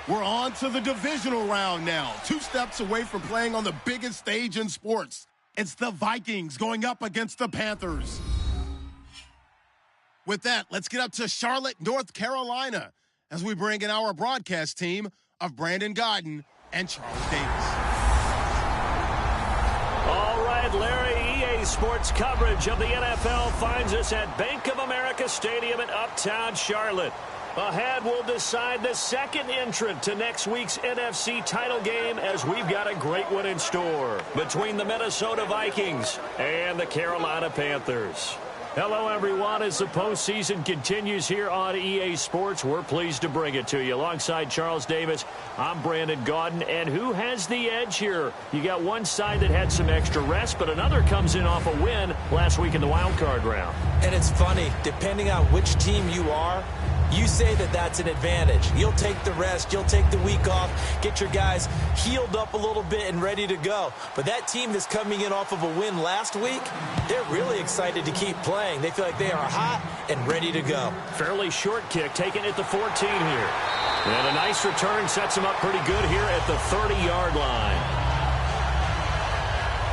We're on to the divisional round now. 2 steps away from playing on the biggest stage in sports. It's the Vikings going up against the Panthers. With that, let's get up to Charlotte, North Carolina, as we bring in our broadcast team of Brandon Godden and Charles Davis. All right, Larry, EA Sports coverage of the NFL finds us at Bank of America Stadium in Uptown Charlotte. Ahead, we'll decide the second entrant to next week's NFC title game, as we've got a great one in store between the Minnesota Vikings and the Carolina Panthers. Hello, everyone. As the postseason continues here on EA Sports, we're pleased to bring it to you. Alongside Charles Davis, I'm Brandon Gaudin. And who has the edge here? You got one side that had some extra rest, but another comes in off a win last week in the wild card round. And it's funny, depending on which team you are, you say that that's an advantage. You'll take the rest. You'll take the week off. Get your guys healed up a little bit and ready to go. But that team that's coming in off of a win last week, they're really excited to keep playing. They feel like they are hot and ready to go. Fairly short kick taken at the 14 here. And a nice return sets them up pretty good here at the 30-yard line.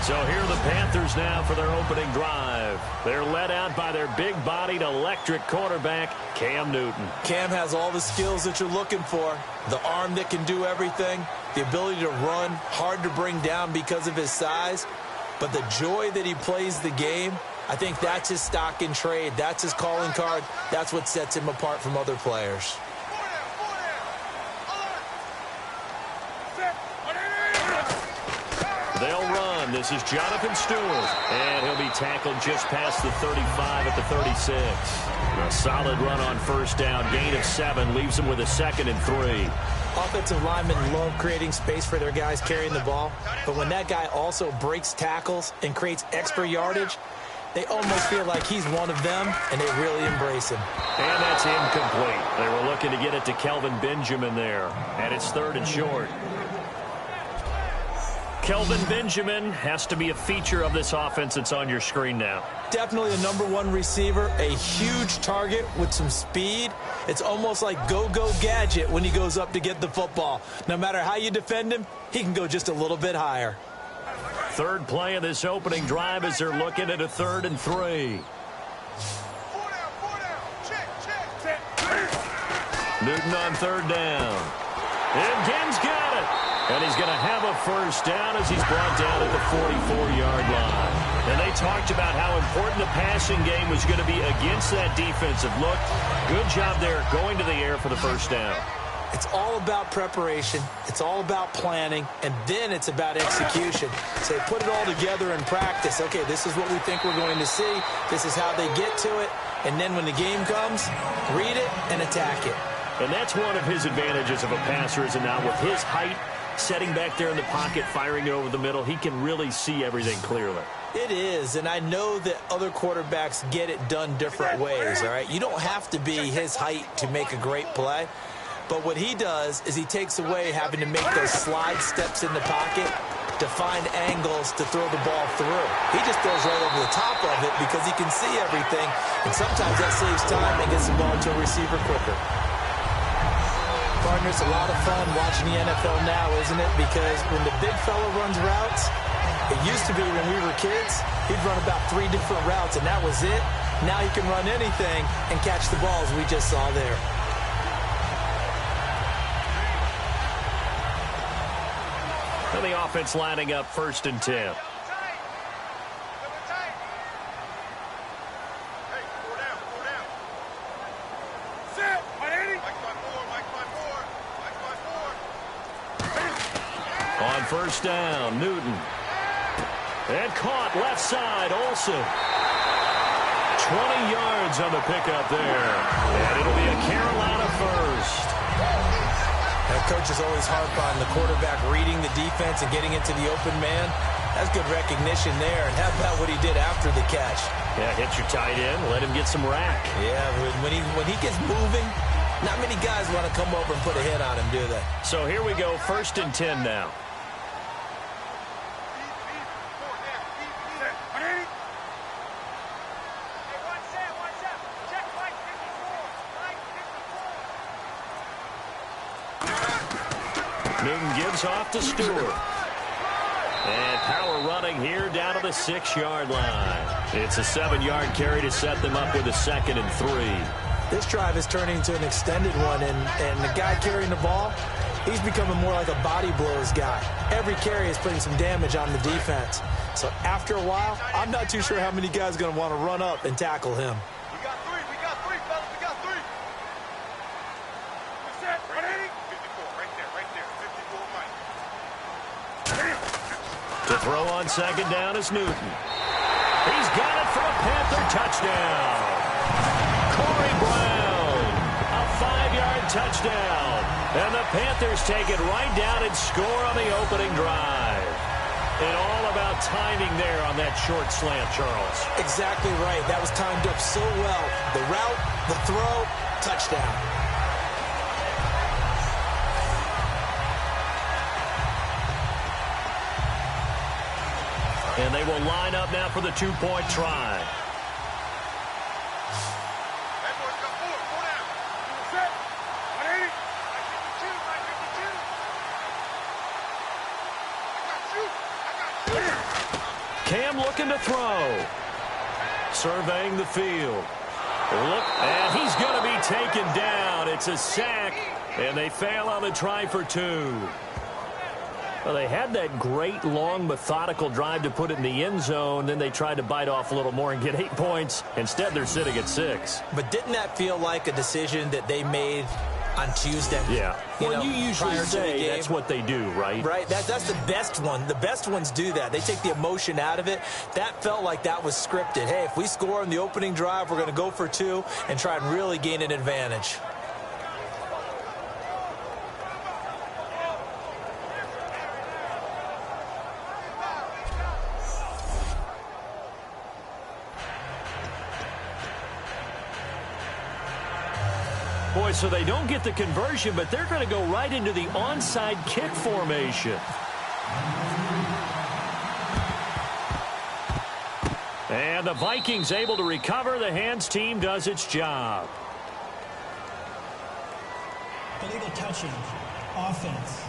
So here are the Panthers now for their opening drive. They're led out by their big-bodied electric quarterback, Cam Newton. Cam has all the skills that you're looking for. The arm that can do everything, the ability to run, hard to bring down because of his size. But the joy that he plays the game, I think that's his stock in trade. That's his calling card. That's what sets him apart from other players. They'll run. This is Jonathan Stewart. And he'll be tackled just past the 35 at the 36. A solid run on first down. Gain of 7 leaves them with a 2nd and 3. Offensive linemen love creating space for their guys carrying the ball. But when that guy also breaks tackles and creates extra yardage, they almost feel like he's one of them, and they really embrace him. And that's incomplete. They were looking to get it to Kelvin Benjamin there. And it's 3rd and short. Kelvin Benjamin has to be a feature of this offense that's on your screen now. Definitely the number 1 receiver, a huge target with some speed. It's almost like go-go gadget when he goes up to get the football. No matter how you defend him, he can go just a little bit higher. Third play of this opening drive as they're looking at a 3rd and 3. Newton on 3rd down. And Gibbs got it. And he's going to have a first down as he's brought down at the 44-yard line. And they talked about how important the passing game was going to be against that defensive look. Good job there going to the air for the first down. It's all about preparation. It's all about planning. And then it's about execution. So they put it all together in practice. Okay, this is what we think we're going to see. This is how they get to it. And then when the game comes, read it and attack it. And that's one of his advantages of a passer, is now with his height, setting back there in the pocket, firing it over the middle, he can really see everything clearly. It is, and I know that other quarterbacks get it done different ways, all right? You don't have to be his height to make a great play, but what he does is he takes away having to make those slide steps in the pocket to find angles to throw the ball through. He just throws right over the top of it because he can see everything, and sometimes that saves time and gets the ball to a receiver quicker. Partners, a lot of fun watching the NFL now, isn't it? Because when the big fella runs routes, it used to be when we were kids, he'd run about 3 different routes, and that was it. Now he can run anything and catch the balls we just saw there. And the offense lining up 1st and 10. On first down, Newton. And caught left side, Olsen. 20 yards on the pickup there. And it'll be a Carolina first. That coach is always harp on the quarterback reading the defense and getting into the open man. That's good recognition there. And how about what he did after the catch? Yeah, hit your tight end, let him get some rack. Yeah, when he gets moving, not many guys want to come over and put a hit on him, do they? So here we go, 1st and 10 now. Newton gives off to Stewart. And power running here down to the 6-yard line. It's a 7-yard carry to set them up with a 2nd and 3. This drive is turning into an extended one, and the guy carrying the ball, he's becoming more like a body blows guy. Every carry is putting some damage on the defense. So after a while, I'm not too sure how many guys are going to want to run up and tackle him. We got three, fellas, we got three. What's that? 54, right there, 54, Mike. To throw on 2nd down is Newton. He's got it for a Panther touchdown. Corey Brown, a 5-yard touchdown. And the Panthers take it right down and score on the opening drive. And all about timing there on that short slant, Charles. Exactly right. That was timed up so well. The route, the throw, touchdown. And they will line up now for the 2-point try. That boy's got 4 down. Set. 180. 952. Cam looking to throw. Surveying the field. Look, and he's going to be taken down. It's a sack, and they fail on the try for 2. Well, they had that great, long, methodical drive to put it in the end zone. Then they tried to bite off a little more and get 8 points. Instead, they're sitting at 6. But didn't that feel like a decision that they made on Tuesday? Yeah. Well, you usually say that's what they do, right? Right. That's the best one. The best ones do that. They take the emotion out of it. That felt like that was scripted. Hey, if we score in the opening drive, we're going to go for 2 and try and really gain an advantage. Boy, so they don't get the conversion, but they're going to go right into the onside kick formation. And the Vikings able to recover. The hands team does its job. Illegal touching. Offense.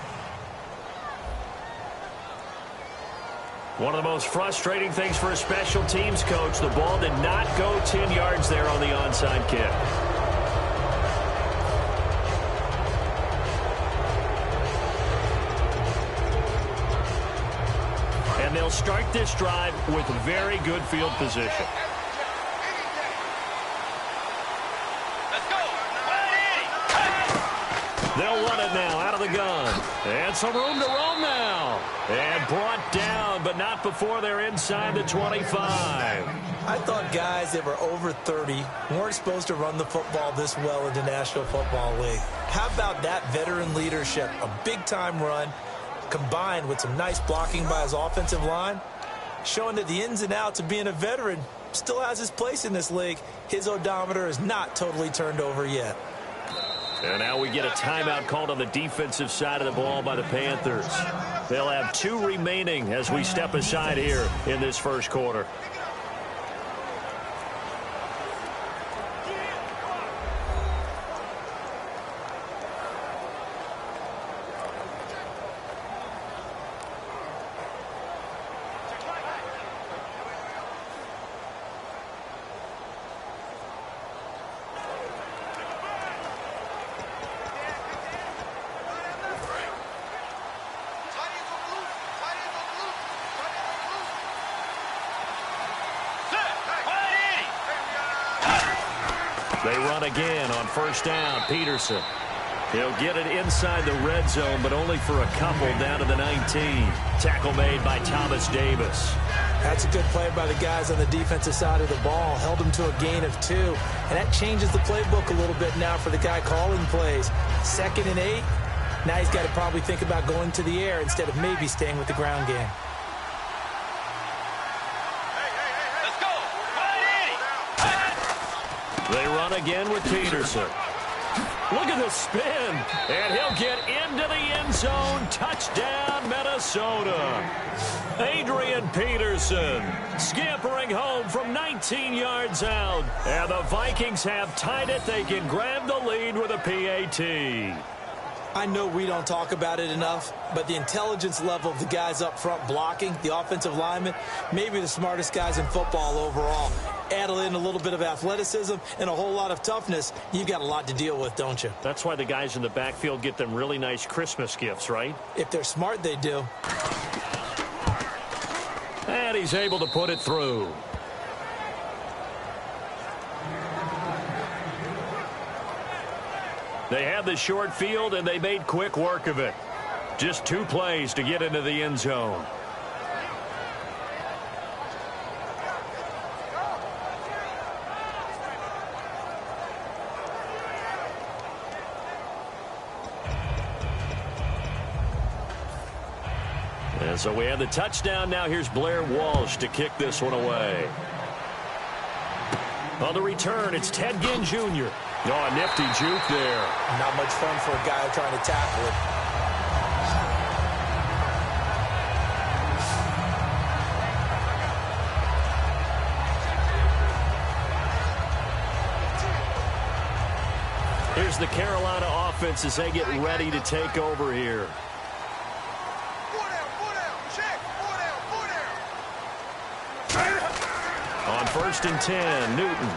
One of the most frustrating things for a special teams coach, the ball did not go 10 yards there on the onside kick. And they'll start this drive with very good field position. Let's go. They'll run it now out of the gun. And some room to roam now. And brought down, but not before they're inside the 25. I thought guys that were over 30 weren't supposed to run the football this well in the National Football League. How about that veteran leadership? A big-time run combined with some nice blocking by his offensive line, showing that the ins and outs of being a veteran still has his place in this league. His odometer is not totally turned over yet. And now we get a timeout called on the defensive side of the ball by the Panthers. They'll have 2 remaining as we step aside here in this first quarter. They run again on first down. Peterson. He'll get it inside the red zone, but only for a couple down to the 19. Tackle made by Thomas Davis. That's a good play by the guys on the defensive side of the ball. Held them to a gain of 2. And that changes the playbook a little bit now for the guy calling plays. 2nd and 8. Now he's got to probably think about going to the air instead of maybe staying with the ground game. They run again with Peterson. Look at the spin. And he'll get into the end zone. Touchdown, Minnesota. Adrian Peterson scampering home from 19 yards out. And the Vikings have tied it. They can grab the lead with a PAT. I know we don't talk about it enough, but the intelligence level of the guys up front blocking, the offensive linemen, maybe the smartest guys in football overall. Add in a little bit of athleticism and a whole lot of toughness, you've got a lot to deal with, don't you? That's why the guys in the backfield get them really nice Christmas gifts, right? If they're smart, they do. And he's able to put it through. They had the short field, and they made quick work of it. Just 2 plays to get into the end zone. And so we have the touchdown. Now here's Blair Walsh to kick this one away. On the return, it's Ted Ginn Jr. Oh, a nifty juke there. Not much fun for a guy trying to tackle it. Here's the Carolina offense as they get ready to take over here. On 1st and 10, Newton.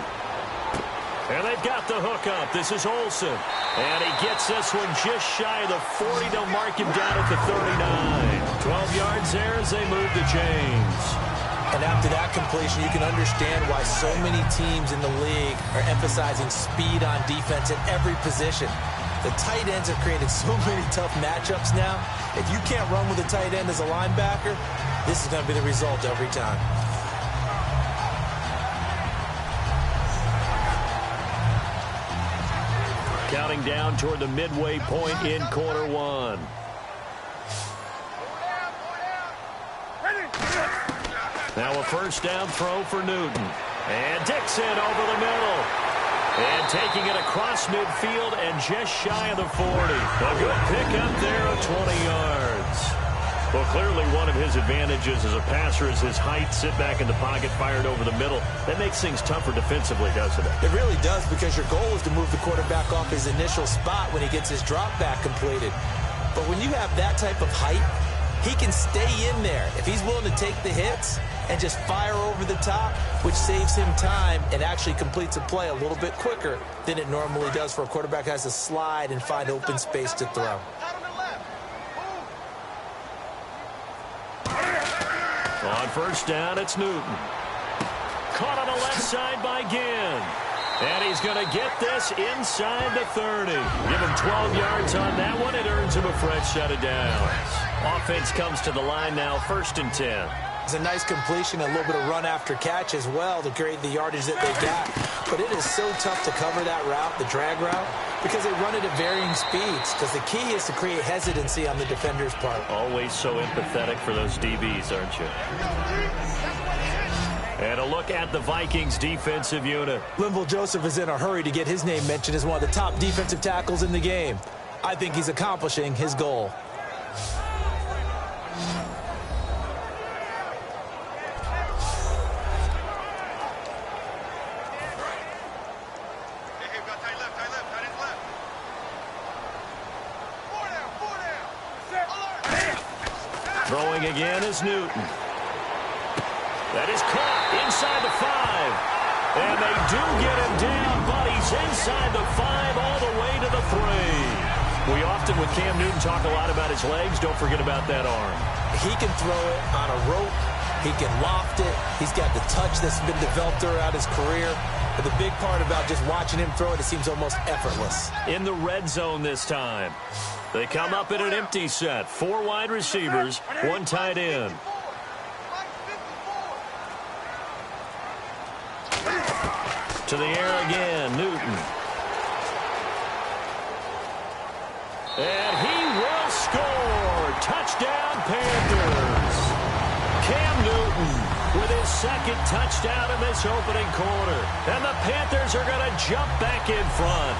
And they've got the hook up. This is Olsen. And he gets this one just shy of the 40. They'll mark him down at the 39. 12 yards there as they move the chains. And after that completion, you can understand why so many teams in the league are emphasizing speed on defense at every position. The tight ends have created so many tough matchups now. If you can't run with a tight end as a linebacker, this is going to be the result every time. Counting down toward the midway point in quarter 1. Now a first down throw for Newton. And Dixon over the middle. And taking it across midfield and just shy of the 40. A good pickup there of 20 yards. Well, clearly one of his advantages as a passer is his height. Sit back in the pocket, fired over the middle. That makes things tougher defensively, doesn't it? It really does, because your goal is to move the quarterback off his initial spot when he gets his drop back completed. But when you have that type of height, he can stay in there. If he's willing to take the hits and just fire over the top, which saves him time and actually completes a play a little bit quicker than it normally does for a quarterback who has to slide and find open space to throw. On first down, it's Newton. Caught on the left side by Ginn. And he's going to get this inside the 30. Give him 12 yards on that one. It earns him a fresh set of downs. Offense comes to the line now, 1st and 10. It's a nice completion, a little bit of run after catch as well to create the yardage that they got. But it is so tough to cover that route, the drag route, because they run it at varying speeds. Because the key is to create hesitancy on the defender's part. Always so empathetic for those DBs, aren't you? And a look at the Vikings defensive unit. Linval Joseph is in a hurry to get his name mentioned as one of the top defensive tackles in the game. I think he's accomplishing his goal. Throwing again is Newton. That is caught inside the 5. And they do get him down, but he's inside the 5 all the way to the 3. We often, with Cam Newton, talk a lot about his legs. Don't forget about that arm. He can throw it on a rope. He can loft it. He's got the touch that's been developed throughout his career. But the big part about just watching him throw it, it seems almost effortless. In the red zone this time. They come up in an empty set. 4 wide receivers, 1 tight end. To the air again, Newton. And he will score. Touchdown, Panthers. Cam Newton with his 2nd touchdown in this opening quarter. And the Panthers are going to jump back in front.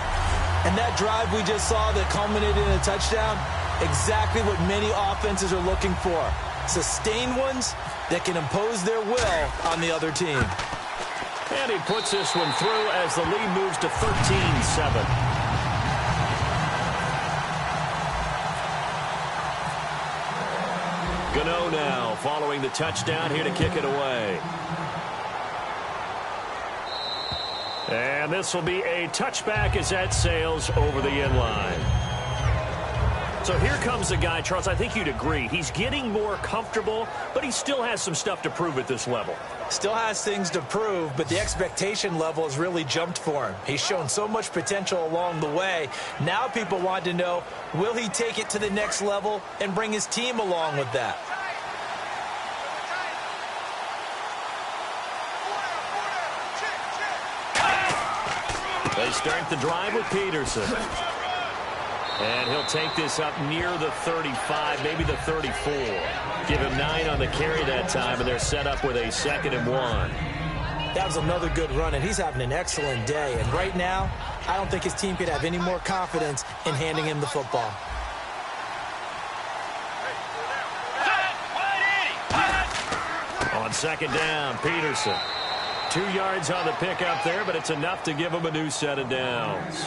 And that drive we just saw that culminated in a touchdown, exactly what many offenses are looking for. Sustained ones that can impose their will on the other team. And he puts this one through as the lead moves to 13-7. Gano now following the touchdown here to kick it away. And this will be a touchback as that sails over the end line. So here comes a guy, Charles, I think you'd agree. He's getting more comfortable, but he still has some stuff to prove at this level. Still has things to prove, but the expectation level has really jumped for him. He's shown so much potential along the way. Now people want to know, will he take it to the next level and bring his team along with that? They start the drive with Peterson. And he'll take this up near the 35, maybe the 34. Give him 9 on the carry that time, and they're set up with a 2nd and 1. That was another good run, and he's having an excellent day. And right now, I don't think his team could have any more confidence in handing him the football. On 2nd down, Peterson. 2 yards on the pickup there, but it's enough to give him a new set of downs.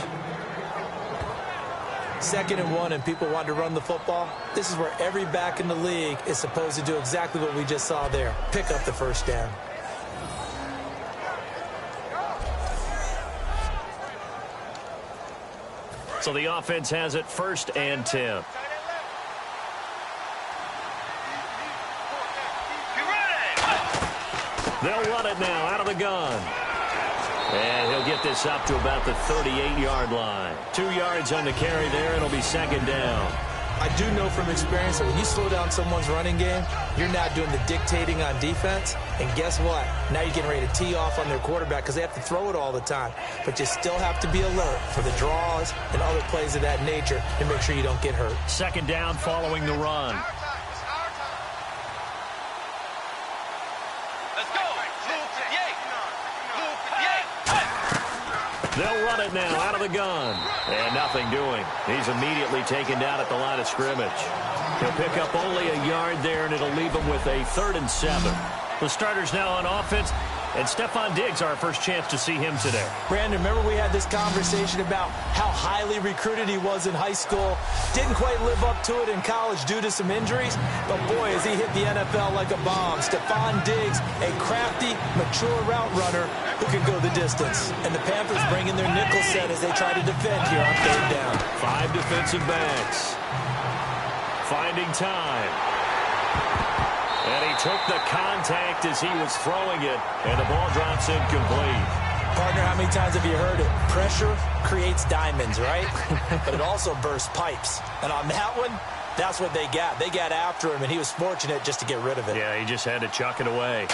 2nd and 1, and people want to run the football. This is where every back in the league is supposed to do exactly what we just saw there. Pick up the first down. So the offense has it 1st and 10. They'll run it now out of the gun. And he'll get this up to about the 38-yard line. 2 yards on the carry there. It'll be 2nd down. I do know from experience that when you slow down someone's running game, you're not doing the dictating on defense. And guess what? Now you're getting ready to tee off on their quarterback because they have to throw it all the time. But you still have to be alert for the draws and other plays of that nature to make sure you don't get hurt. 2nd down following the run. They'll run it now out of the gun. And nothing doing. He's immediately taken down at the line of scrimmage. He'll pick up only a yard there, and it'll leave him with a 3rd and 7. The starters now on offense, and Stephon Diggs, our first chance to see him today. Brandon, remember we had this conversation about how highly recruited he was in high school. Didn't quite live up to it in college due to some injuries, but boy, has he hit the NFL like a bomb. Stephon Diggs, a crafty, mature route runner who can go the distance. And the Panthers bring in their nickel set as they try to defend here on 3rd down. 5 defensive backs. Finding time. And he took the contact as he was throwing it, and the ball drops incomplete. Partner, how many times have you heard it? Pressure creates diamonds, right? But it also bursts pipes. And on that one, that's what they got. They got after him, and he was fortunate just to get rid of it. Yeah, he just had to chuck it away.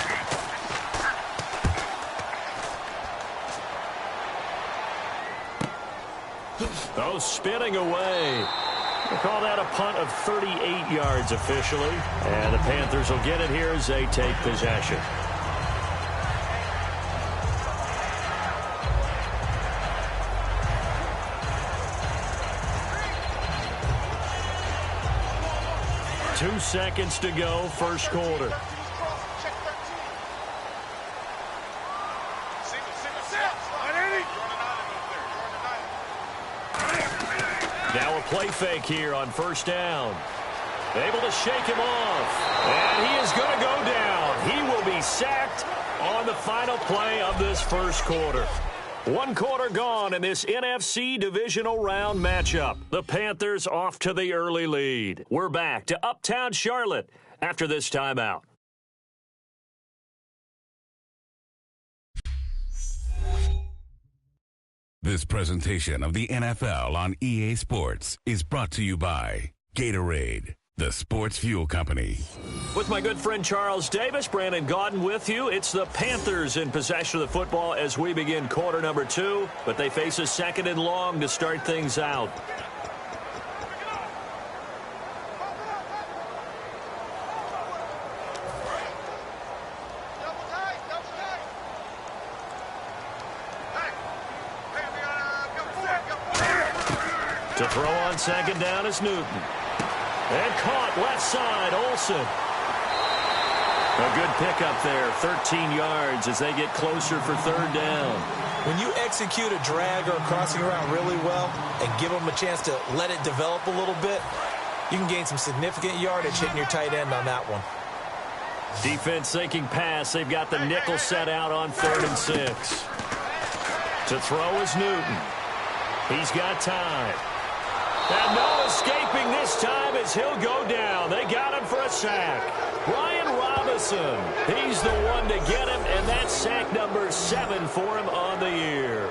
Oh, spinning away. We'll call that a punt of 38 yards officially. And the Panthers will get it here as they take possession. Two seconds to go, first quarter. Now a play fake here on 1st down. Able to shake him off. And he is going to go down. He will be sacked on the final play of this first quarter. 1 quarter gone in this NFC Divisional Round matchup. The Panthers off to the early lead. We're back to Uptown Charlotte after this timeout. This presentation of the NFL on EA Sports is brought to you by Gatorade, the sports fuel company. With my good friend Charles Davis, Brandon Gaudin with you. It's the Panthers in possession of the football as we begin quarter number 2, but they face a 2nd and long to start things out. To throw on 2nd down is Newton. And caught left side, Olsen. A good pickup there, 13 yards as they get closer for 3rd down. When you execute a drag or a crossing around really well and give them a chance to let it develop a little bit, you can gain some significant yardage hitting your tight end on that one. Defense thinking pass. They've got the nickel set out on 3rd and 6. To throw is Newton. He's got time. And no escaping this time as he'll go down. They got him for a sack. Brian Robinson, he's the one to get him, and that's sack number 7 for him on the year.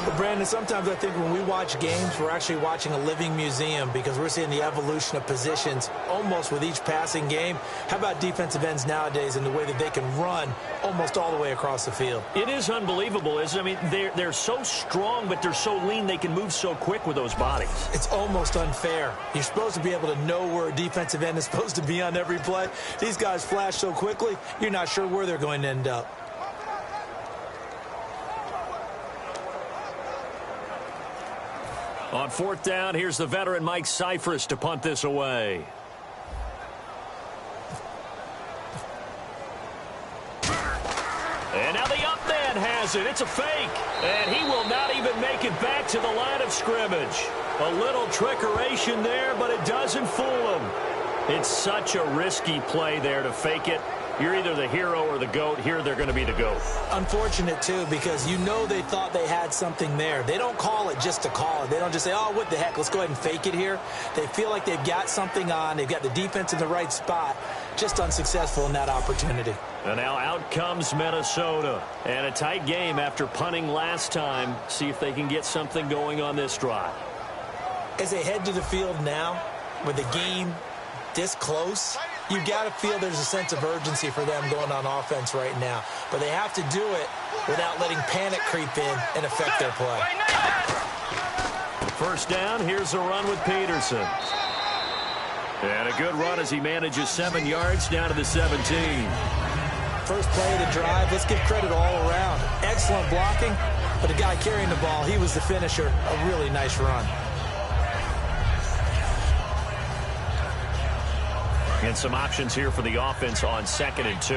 But Brandon, sometimes I think when we watch games, we're actually watching a living museum because we're seeing the evolution of positions almost with each passing game. How about defensive ends nowadays and the way that they can run almost all the way across the field? It is unbelievable, isn't it? I mean, they're so strong, but they're so lean, they can move so quick with those bodies. It's almost unfair. You're supposed to be able to know where a defensive end is supposed to be on every play. These guys flash so quickly, you're not sure where they're going to end up. On 4th down, here's the veteran Mike Cyphers to punt this away. And now the up man has it. It's a fake. And he will not even make it back to the line of scrimmage. A little trickeration there, but it doesn't fool him. It's such a risky play there to fake it. You're either the hero or the GOAT. Here they're going to be the GOAT. Unfortunate, too, because you know they thought they had something there. They don't call it just to call it. They don't just say, oh, what the heck, let's go ahead and fake it here. They feel like they've got something on. They've got the defense in the right spot. Just unsuccessful in that opportunity. And now out comes Minnesota. And a tight game after punting last time. See if they can get something going on this drive. As they head to the field now, with the game this close, you got to feel there's a sense of urgency for them going on offense right now. But they have to do it without letting panic creep in and affect their play. 1st down, here's a run with Peterson. And a good run as he manages 7 yards down to the 17. First play of the drive, let's give credit all around. Excellent blocking, but the guy carrying the ball, he was the finisher. A really nice run. And some options here for the offense on 2nd and 2.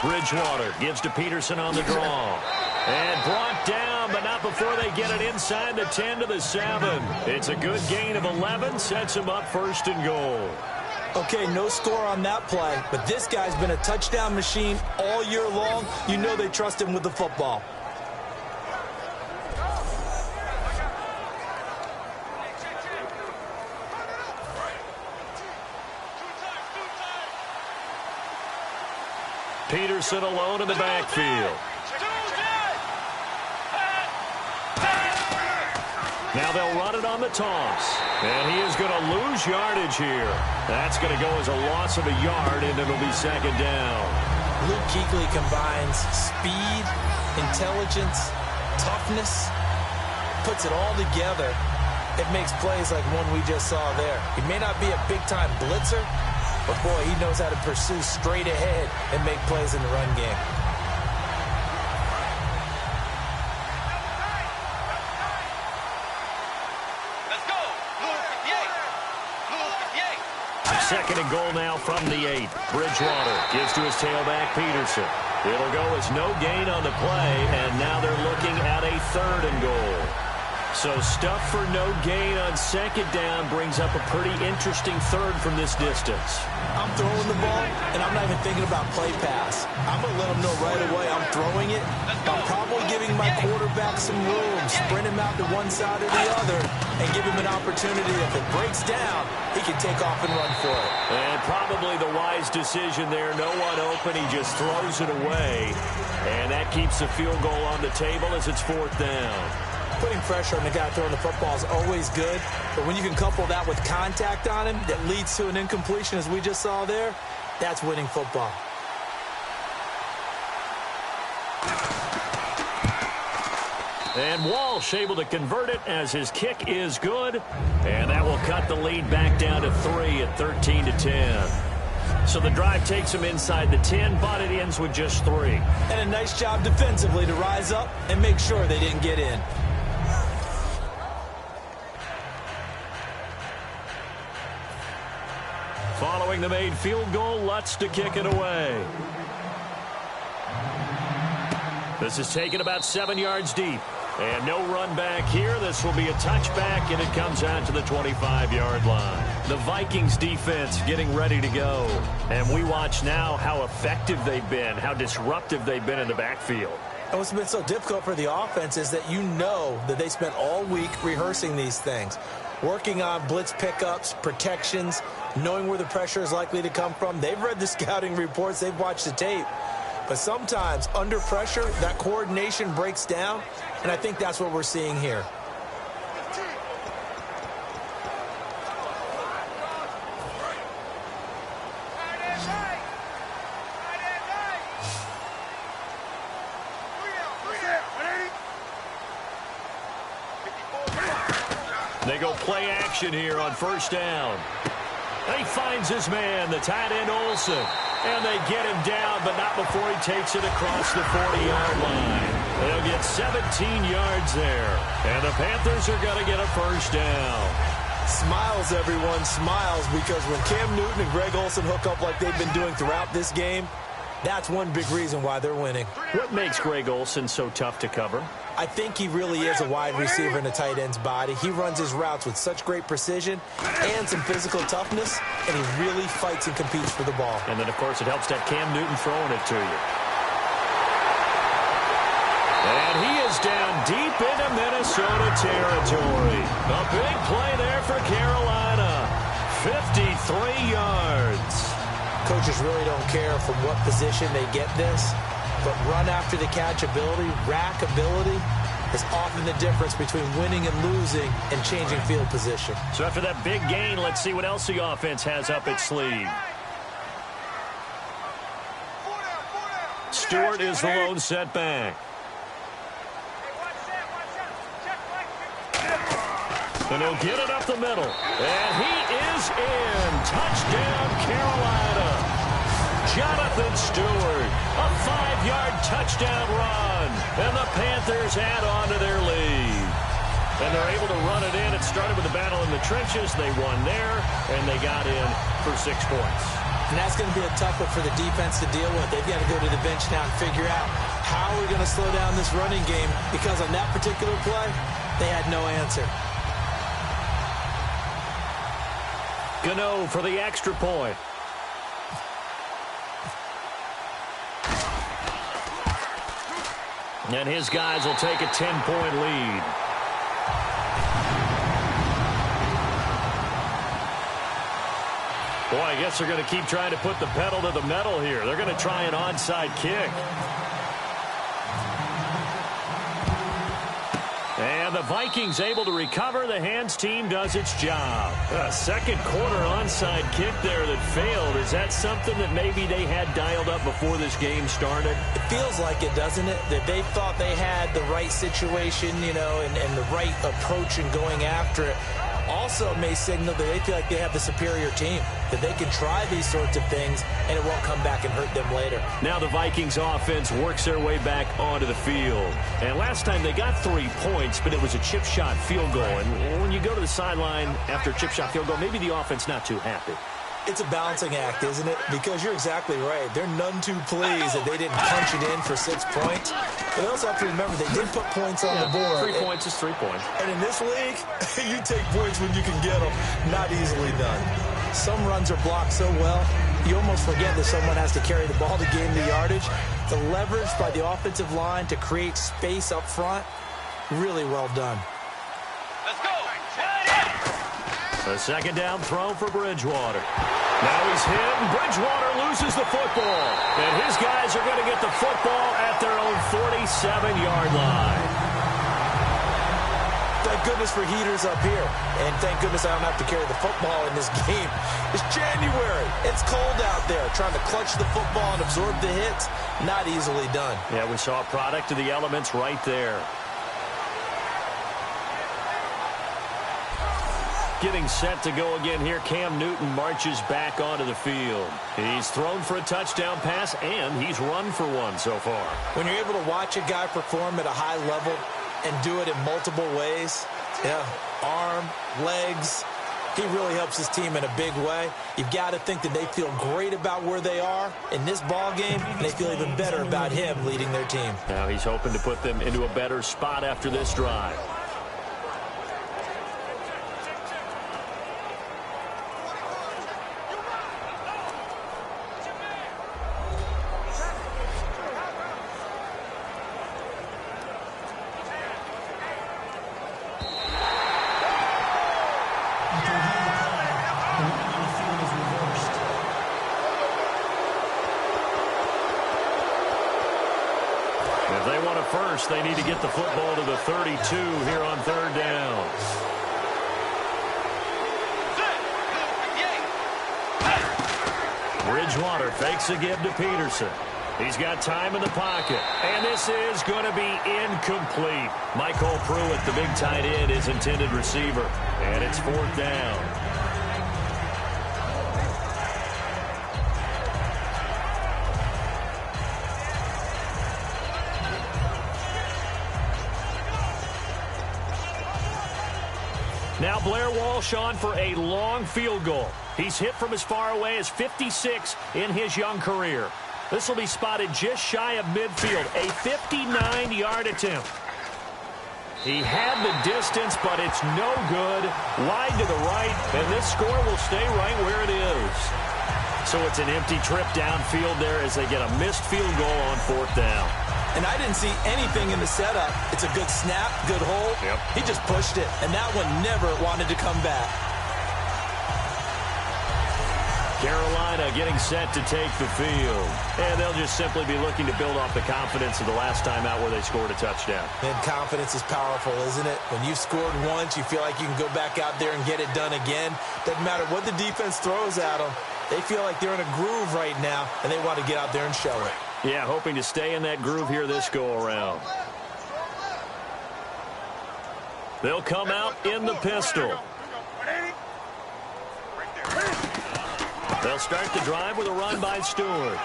Bridgewater gives to Peterson on the draw. And brought down, but not before they get it inside the 10 to the 7. It's a good gain of 11, sets him up 1st and goal. Okay, no score on that play, but this guy's been a touchdown machine all year long. You know they trust him with the football. Peterson alone in the backfield. Now they'll run it on the toss. And he is going to lose yardage here. That's going to go as a loss of a yard, and it'll be 2nd down. Luke Kuechly combines speed, intelligence, toughness, puts it all together. It makes plays like one we just saw there. He may not be a big-time blitzer, but, boy, he knows how to pursue straight ahead and make plays in the run game. Let's go. Move 58. 2nd and goal now from the 8. Bridgewater gives to his tailback, Peterson. It'll go as no gain on the play, and now they're looking at a 3rd and goal. So stuff for no gain on 2nd down brings up a pretty interesting 3rd from this distance. I'm throwing the ball, and I'm not even thinking about play pass. I'm going to let them know right away I'm throwing it. I'm probably giving my quarterback some room, sprint him out to one side or the other, and give him an opportunity. If it breaks down, he can take off and run for it. And probably the wise decision there. No one open. He just throws it away. And that keeps the field goal on the table as it's 4th down. Putting pressure on the guy throwing the football is always good, but when you can couple that with contact on him that leads to an incompletion, as we just saw there, that's winning football. And Walsh able to convert it as his kick is good, and that will cut the lead back down to 3 at 13-10. So the drive takes him inside the 10, but it ends with just 3. And a nice job defensively to rise up and make sure they didn't get in. Following the made field goal, Lutz to kick it away. This is taken about 7 yards deep. And no run back here. This will be a touchback, and it comes out to the 25-yard line. The Vikings defense getting ready to go. And we watch now how effective they've been, how disruptive they've been in the backfield. And what's been so difficult for the offense is that you know that they spent all week rehearsing these things, working on blitz pickups, protections, knowing where the pressure is likely to come from. They've read the scouting reports. They've watched the tape. But sometimes, under pressure, that coordination breaks down, and I think that's what we're seeing here. They go play action here on first down. And he finds his man, the tight end Olsen. And they get him down, but not before he takes it across the 40-yard line. They'll get 17 yards there. And the Panthers are going to get a first down. Smiles, everyone, smiles, because when Cam Newton and Greg Olsen hook up like they've been doing throughout this game, that's one big reason why they're winning. What makes Greg Olsen so tough to cover? I think he really is a wide receiver in a tight end's body. He runs his routes with such great precision and some physical toughness, and he really fights and competes for the ball. And then, of course, it helps that Cam Newton throwing it to you. And he is down deep into Minnesota territory. A big play there for Carolina. 53 yards. Coaches really don't care from what position they get this, but run after the catch ability, rack ability, is often the difference between winning and losing and changing field position. So after that big gain, let's see what else the offense has up its sleeve. Stewart is the lone setback. And he'll get it up the middle. And he is in. Touchdown, Carolina. Jonathan Stewart. A 5-yard touchdown run. And the Panthers add on to their lead. And they're able to run it in. It started with a battle in the trenches. They won there, and they got in for 6 points. And that's going to be a tough one for the defense to deal with. They've got to go to the bench now and figure out how we're going to slow down this running game, because on that particular play, they had no answer. Gano for the extra point. And his guys will take a 10-point lead. Boy, I guess they're going to keep trying to put the pedal to the metal here. They're going to try an onside kick. And the Vikings able to recover. The hands team does its job. A second quarter onside kick there that failed. Is that something that maybe they had dialed up before this game started? It feels like it, doesn't it? That they thought they had the right situation, you know, and the right approach in going after it. Also may signal that they feel like they have the superior team, that they can try these sorts of things and it won't come back and hurt them later. Now the Vikings offense works their way back onto the field. And last time they got 3 points, but it was a chip shot field goal. And when you go to the sideline after a chip shot field goal, maybe the offense not too happy. It's a balancing act, isn't it? Because you're exactly right. They're none too pleased that they didn't punch it in for 6 points. But they also have to remember they did put points on the board. 3 points is 3 points. And in this league, you take points when you can get them. Not easily done. Some runs are blocked so well, you almost forget that someone has to carry the ball to gain the yardage. The leverage by the offensive line to create space up front, really well done. A second down throw for Bridgewater. Now he's hit, and Bridgewater loses the football. And his guys are going to get the football at their own 47-yard line. Thank goodness for heaters up here. And thank goodness I don't have to carry the football in this game. It's January. It's cold out there. Trying to clutch the football and absorb the hits, not easily done. Yeah, we saw a product of the elements right there. Getting set to go again here. Cam Newton marches back onto the field. He's thrown for a touchdown pass, and he's run for one so far. When you're able to watch a guy perform at a high level and do it in multiple ways, yeah, arm, legs, he really helps his team in a big way. You've got to think that they feel great about where they are in this ball game, and they feel even better about him leading their team. Now he's hoping to put them into a better spot after this drive. If they want a first, they need to get the football to the 32 here on third down. Bridgewater fakes a give to Peterson. He's got time in the pocket. And this is going to be incomplete. Michael Pruitt, the big tight end, is intended receiver. And it's fourth down. Now Blair Walsh on for a long field goal. He's hit from as far away as 56 in his young career. This will be spotted just shy of midfield, a 59-yard attempt. He had the distance, but it's no good. Wide to the right, and this score will stay right where it is. So it's an empty trip downfield there as they get a missed field goal on fourth down. And I didn't see anything in the setup. It's a good snap, good hole. Yep. He just pushed it, and that one never wanted to come back. Carolina getting set to take the field. And they'll just simply be looking to build off the confidence of the last time out where they scored a touchdown. And confidence is powerful, isn't it? When you've scored once, you feel like you can go back out there and get it done again. Doesn't matter what the defense throws at them. They feel like they're in a groove right now, and they want to get out there and show it. Yeah, hoping to stay in that groove here this go-around. They'll come out in the pistol. They'll start the drive with a run by Stewart.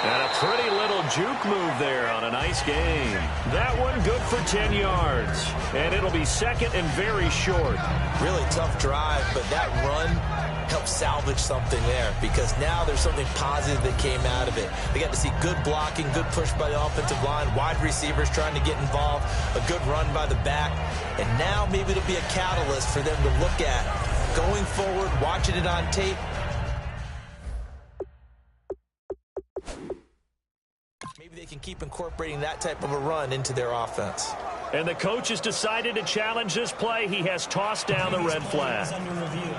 And a pretty little juke move there on a nice game. That one good for 10 yards. And it'll be second and very short. Really tough drive, but that run helped salvage something there because now there's something positive that came out of it. They got to see good blocking, good push by the offensive line, wide receivers trying to get involved, a good run by the back, and now maybe it'll be a catalyst for them to look at going forward, watching it on tape. Maybe they can keep incorporating that type of a run into their offense. And the coach has decided to challenge this play. He has tossed down the red flag. Under review.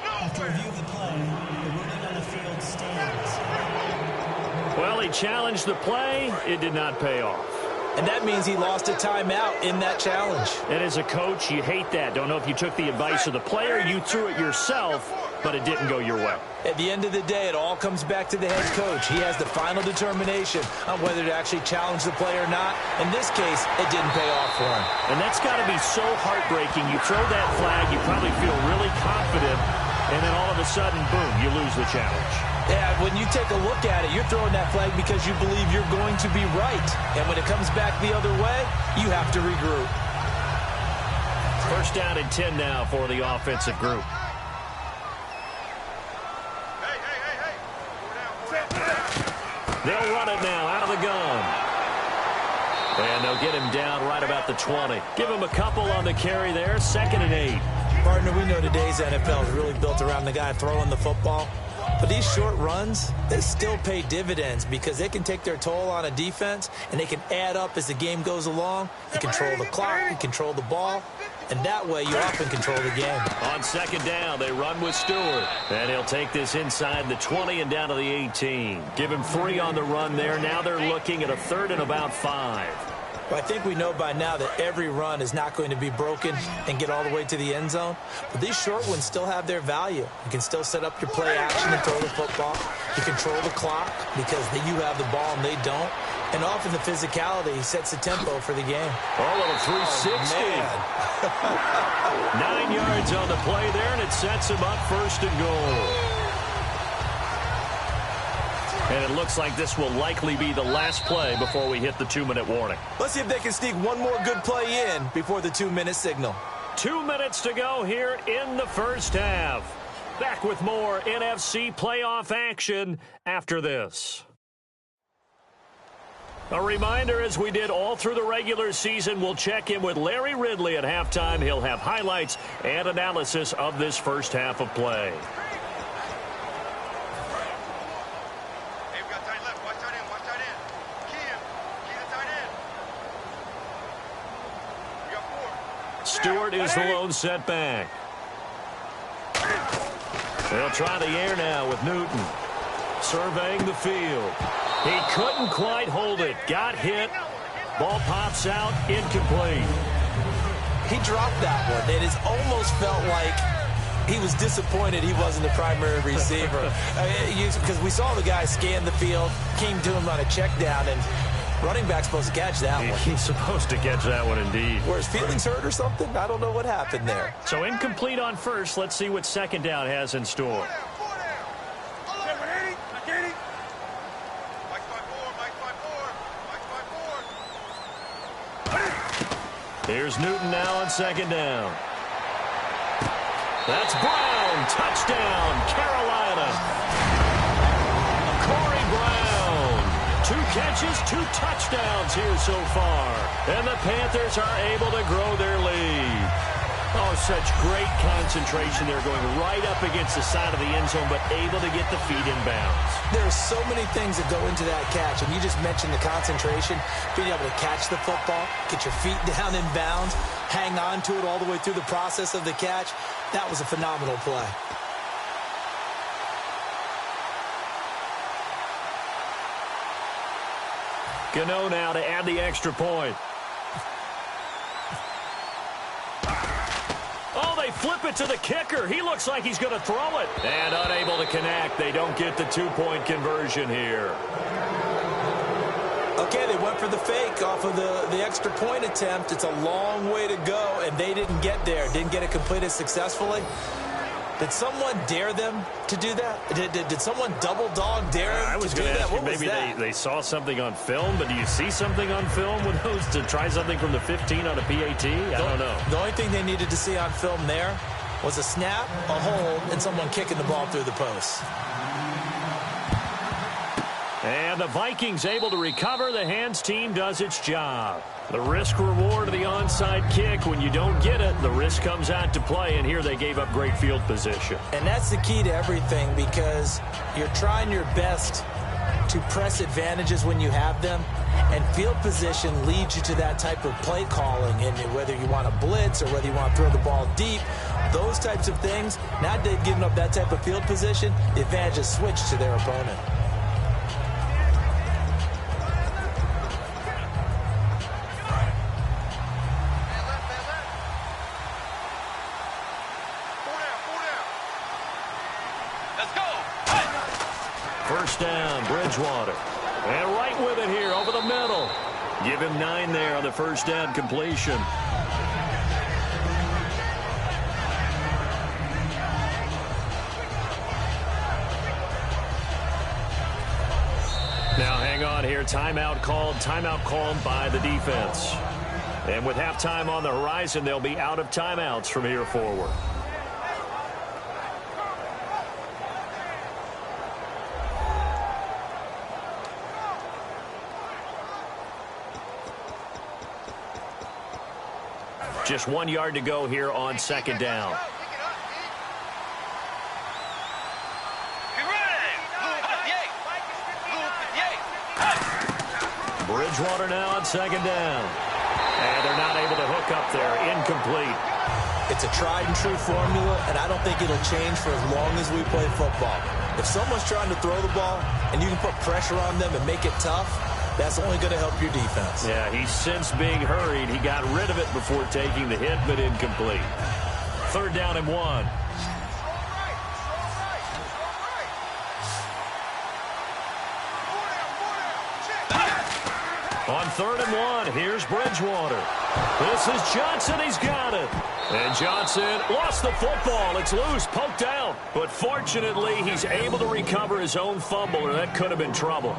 After review of the play, the ruling on the field stands. Well, he challenged the play. It did not pay off. And that means he lost a timeout in that challenge. And as a coach, you hate that. Don't know if you took the advice of the player, you threw it yourself, but it didn't go your way. At the end of the day, it all comes back to the head coach. He has the final determination on whether to actually challenge the play or not. In this case, it didn't pay off for him. And that's got to be so heartbreaking. You throw that flag, you probably feel really confident, and then all of a sudden, boom, you lose the challenge. Yeah, when you take a look at it, you're throwing that flag because you believe you're going to be right. And when it comes back the other way, you have to regroup. First down and 10 now for the offensive group. They'll run it now out of the gun. And they'll get him down right about the 20. Give him a couple on the carry there, 2nd and 8. Partner, we know today's NFL is really built around the guy throwing the football. But these short runs, they still pay dividends because they can take their toll on a defense and they can add up as the game goes along. You control the clock, you control the ball, and that way you often control the game. On 2nd down, they run with Stewart. And he'll take this inside the 20 and down to the 18. Give him 3 on the run there. Now they're looking at a 3rd and about 5. Well, I think we know by now that every run is not going to be broken and get all the way to the end zone. But these short ones still have their value. You can still set up your play action and throw the football. You control the clock because you have the ball and they don't. And often the physicality sets the tempo for the game. Oh, little 360. Oh, 9 yards on the play there, and it sets him up 1st and goal. And it looks like this will likely be the last play before we hit the 2-minute warning. Let's see if they can sneak one more good play in before the 2-minute signal. 2 minutes to go here in the first half. Back with more NFC playoff action after this. A reminder, as we did all through the regular season, we'll check in with Larry Ridley at halftime. He'll have highlights and analysis of this first half of play. Stewart is the lone setback. They'll try the air now with Newton. Surveying the field. He couldn't quite hold it. Got hit. Ball pops out. Incomplete. He dropped that one. It has almost felt like he was disappointed he wasn't the primary receiver. Because we saw the guy scan the field, came to him on a check down, and running back's supposed to catch that one. He's supposed to catch that one indeed. Were his feelings hurt or something? I don't know what happened there. So incomplete on first. Let's see what second down has in store. Here's Newton now on second down. That's Brown. Touchdown, Carolina. Corey Brown. 2 catches, 2 touchdowns here so far. And the Panthers are able to grow their lead. Oh, such great concentration. They're going right up against the side of the end zone, but able to get the feet in bounds. There are so many things that go into that catch, and you just mentioned the concentration, being able to catch the football, get your feet down in bounds, hang on to it all the way through the process of the catch. That was a phenomenal play. Gano now to add the extra point. Oh, they flip it to the kicker. He looks like he's going to throw it. And unable to connect. They don't get the 2-point conversion here. Okay, they went for the fake off of the extra point attempt. It's a long way to go, and they didn't get there. Didn't get it completed successfully. Did someone dare them to do that? Did someone double dog dare them I was going to ask you, maybe they saw something on film, but do you see something on film with those to try something from the 15 on a PAT? I don't know. The only thing they needed to see on film there was a snap, a hold, and someone kicking the ball through the post. And the Vikings able to recover. The hands team does its job. The risk reward of the onside kick. When you don't get it, the risk comes out to play, and here they gave up great field position. And that's the key to everything, because you're trying your best to press advantages when you have them, and field position leads you to that type of play calling. And whether you want to blitz or whether you want to throw the ball deep, those types of things, now they've given up that type of field position, the advantage is switched to their opponent. First down, Bridgewater. And right with it here, over the middle. Give him 9 there on the first down completion. Now hang on here, timeout called by the defense. And with halftime on the horizon, they'll be out of timeouts from here forward. Just 1 yard to go here on second down. Bridgewater now on second down. And they're not able to hook up there. Incomplete. It's a tried and true formula, and I don't think it'll change for as long as we play football. If someone's trying to throw the ball and you can put pressure on them and make it tough, That's only going to help your defense. Yeah, he's since being hurried. He got rid of it before taking the hit, but incomplete. 3rd down and 1. On 3rd and 1, here's Bridgewater. This is Johnson. He's got it. And Johnson lost the football. It's loose, poked out. But fortunately, he's able to recover his own fumble, or that could have been trouble.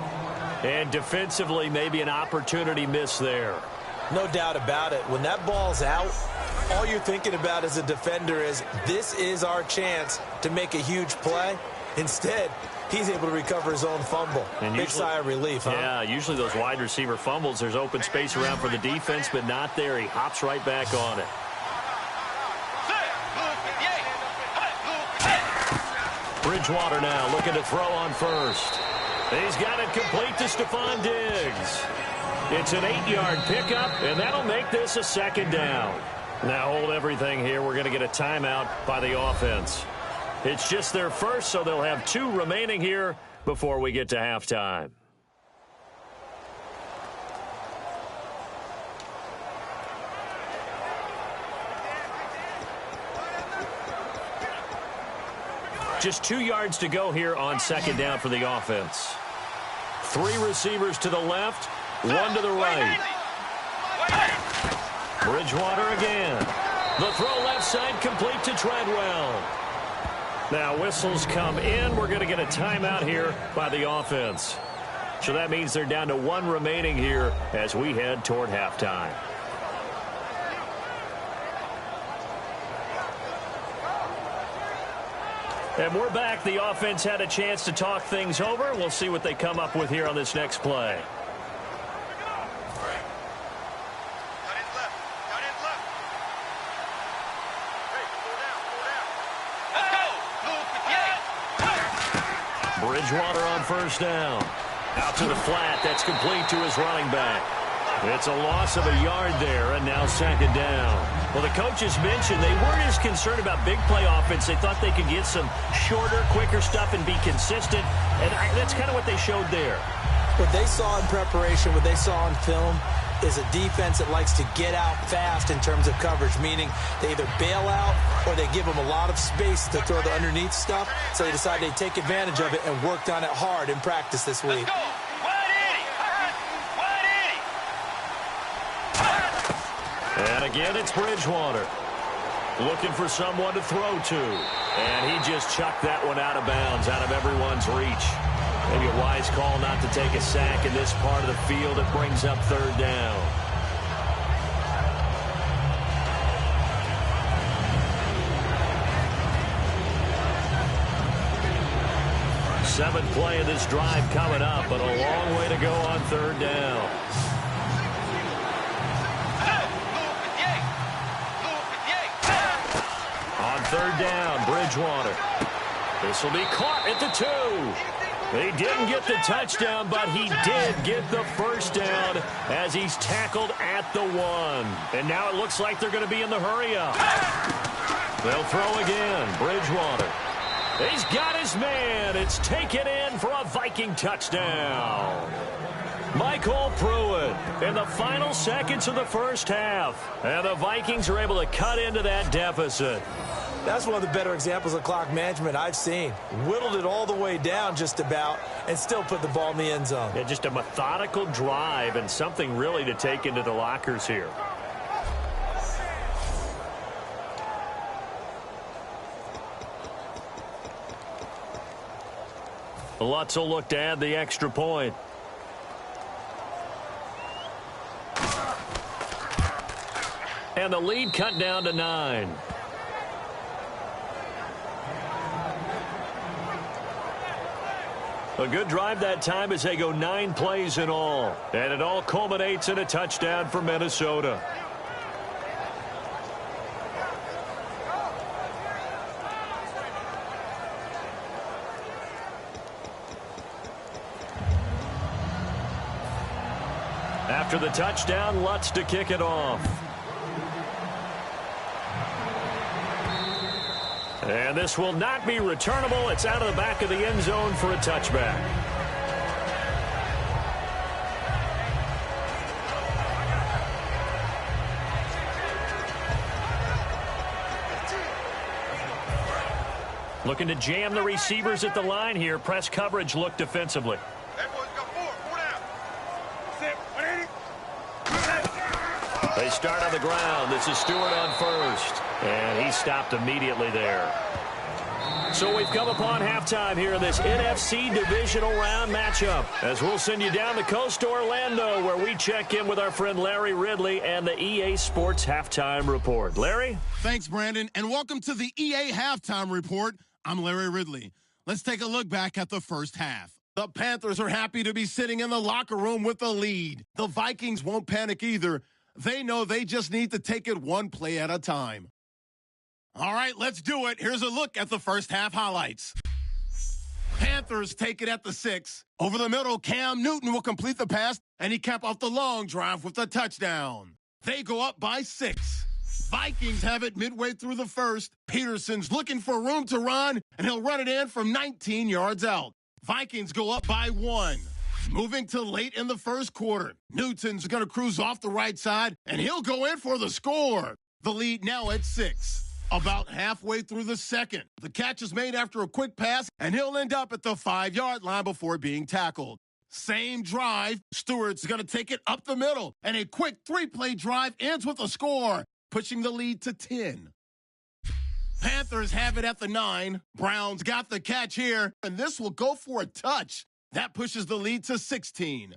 And defensively, maybe an opportunity miss there. No doubt about it. When that ball's out, all you're thinking about as a defender is, this is our chance to make a huge play. Instead, he's able to recover his own fumble. And big sigh of relief, huh? Yeah, usually those wide receiver fumbles, there's open space around for the defense, but not there. He hops right back on it. Bridgewater now looking to throw on first. He's got it complete to Stephon Diggs. It's an 8-yard pickup, and that'll make this a 2nd down. Now hold everything here. We're going to get a timeout by the offense. It's just their first, so they'll have 2 remaining here before we get to halftime. Just 2 yards to go here on 2nd down for the offense. 3 receivers to the left, 1 to the right. Bridgewater again. The throw left side complete to Treadwell. Now whistles come in. We're going to get a timeout here by the offense. So that means they're down to 1 remaining here as we head toward halftime. And we're back. The offense had a chance to talk things over. We'll see what they come up with here on this next play. Bridgewater on 1st down. Out to the flat. That's complete to his running back. It's a loss of a yard there, and now 2nd down. Well, the coaches mentioned they weren't as concerned about big play offense. They thought they could get some shorter, quicker stuff and be consistent, and that's kind of what they showed there. What they saw in preparation, what they saw in film, is a defense that likes to get out fast in terms of coverage, meaning they either bail out or they give them a lot of space to throw the underneath stuff, so they decide they take advantage of it and worked on it hard in practice this week. And again, it's Bridgewater looking for someone to throw to. And he just chucked that one out of bounds, out of everyone's reach. Maybe a wise call not to take a sack in this part of the field. It brings up 3rd down. Seventh play of this drive coming up, but a long way to go on 3rd down. On 3rd down, Bridgewater. This will be caught at the 2. He didn't get the touchdown, but he did get the 1st down as he's tackled at the 1. And now it looks like they're going to be in the hurry-up. They'll throw again. Bridgewater. He's got his man. It's taken in for a Viking touchdown. Michael Pruitt in the final seconds of the first half. And the Vikings are able to cut into that deficit. That's one of the better examples of clock management I've seen. Whittled it all the way down just about and still put the ball in the end zone. Yeah, just a methodical drive and something really to take into the lockers here. Lutz will look to add the extra point. And the lead cut down to 9. A good drive that time as they go 9 plays in all. And it all culminates in a touchdown for Minnesota. After the touchdown, Lutz to kick it off. And this will not be returnable. It's out of the back of the end zone for a touchback. Looking to jam the receivers at the line here. Press coverage look defensively. That boy's got four down. Set, 180. They start on the ground. This is Stewart on first. And he stopped immediately there. So we've come upon halftime here in this NFC Divisional Round matchup. As we'll send you down the coast to Orlando, where we check in with our friend Larry Ridley and the EA Sports Halftime Report. Larry? Thanks, Brandon, and welcome to the EA Halftime Report. I'm Larry Ridley. Let's take a look back at the first half. The Panthers are happy to be sitting in the locker room with the lead. The Vikings won't panic either. They know they just need to take it one play at a time. All right, let's do it. Here's a look at the first half highlights. Panthers take it at the 6. Over the middle, Cam Newton will complete the pass, and he cap off the long drive with a touchdown. They go up by 6. Vikings have it midway through the first. Peterson's looking for room to run, and he'll run it in from 19 yards out. Vikings go up by 1. Moving to late in the first quarter, Newton's going to cruise off the right side, and he'll go in for the score. The lead now at 6. About halfway through the second, the catch is made after a quick pass, and he'll end up at the 5-yard line before being tackled. Same drive, Stewart's going to take it up the middle, and a quick 3-play drive ends with a score, pushing the lead to 10. Panthers have it at the 9. Browns got the catch here, and this will go for a touch. That pushes the lead to 16.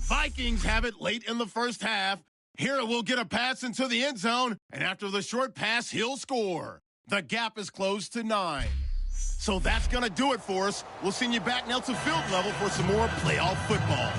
Vikings have it late in the first half. Here we'll get a pass into the end zone, and after the short pass, he'll score. The gap is closed to 9. So that's going to do it for us. We'll send you back now to field level for some more playoff football.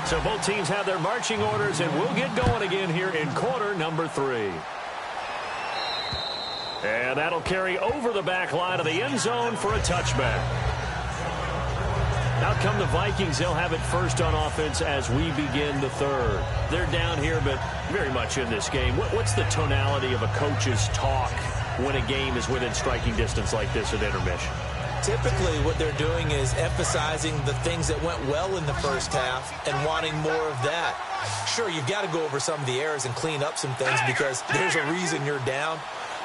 So both teams have their marching orders, and we'll get going again here in quarter number 3. And that'll carry over the back line of the end zone for a touchback. Out come the Vikings. They'll have it first on offense as we begin the third. They're down here, but very much in this game. What's the tonality of a coach's talk when a game is within striking distance like this at intermission? Typically, what they're doing is emphasizing the things that went well in the first half and wanting more of that. Sure, you've got to go over some of the errors and clean up some things because there's a reason you're down.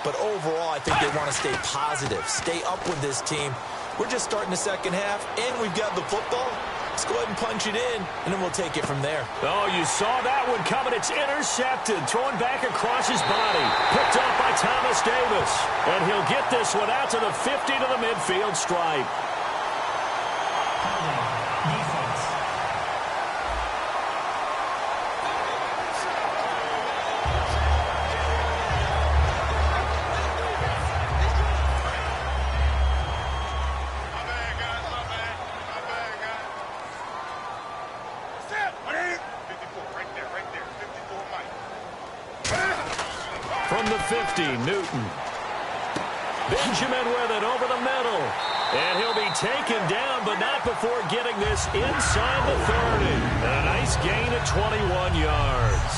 But overall, I think they want to stay positive, stay up with this team. We're just starting the second half, and we've got the football. Let's go ahead and punch it in, and then we'll take it from there. Oh, you saw that one coming. It's intercepted. Thrown back across his body. Picked off by Thomas Davis. And he'll get this one out to the 50 to the midfield stripe. From the 50, Newton. Benjamin with it over the middle. And he'll be taken down, but not before getting this inside the 30. And a nice gain of 21 yards.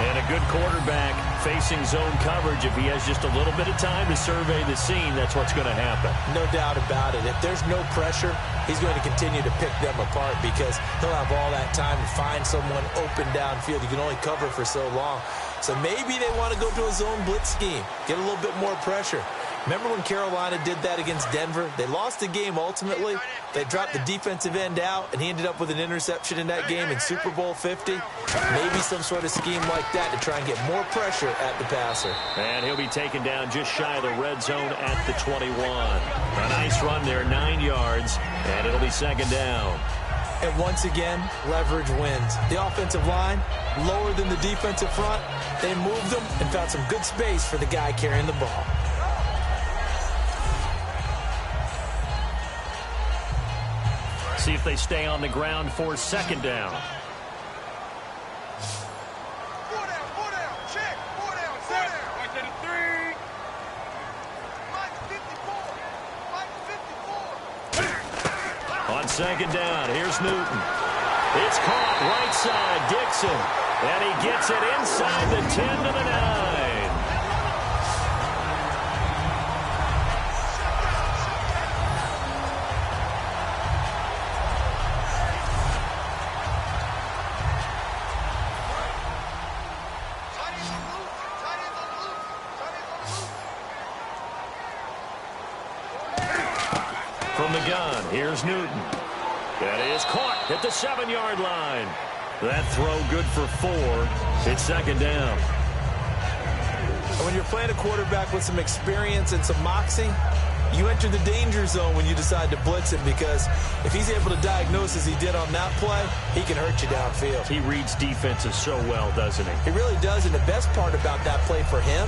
And a good quarterback facing zone coverage. If he has just a little bit of time to survey the scene, that's what's going to happen. No doubt about it. If there's no pressure, he's going to continue to pick them apart because he'll have all that time to find someone open downfield. You can only cover for so long. So maybe they want to go to a zone blitz scheme, get a little bit more pressure. Remember when Carolina did that against Denver? They lost the game ultimately. They dropped the defensive end out, and he ended up with an interception in that game in Super Bowl 50. Maybe some sort of scheme like that to try and get more pressure at the passer. And he'll be taken down just shy of the red zone at the 21. A nice run there, 9 yards, and it'll be second down. And once again, leverage wins. The offensive line, lower than the defensive front. They moved them and found some good space for the guy carrying the ball. See if they stay on the ground for second down. Four down, check. Four down, set. Right to the 3. Mike 54. Mike 54. On second down, here's Newton. It's caught right side, Dixon. And he gets it inside the 10 to the 9. From the gun, here's Newton. That is caught at the 7-yard line. That throw good for 4. It's second down. When you're playing a quarterback with some experience and some moxie, you enter the danger zone when you decide to blitz him because if he's able to diagnose as he did on that play, he can hurt you downfield. He reads defenses so well, doesn't he? He really does, and the best part about that play for him,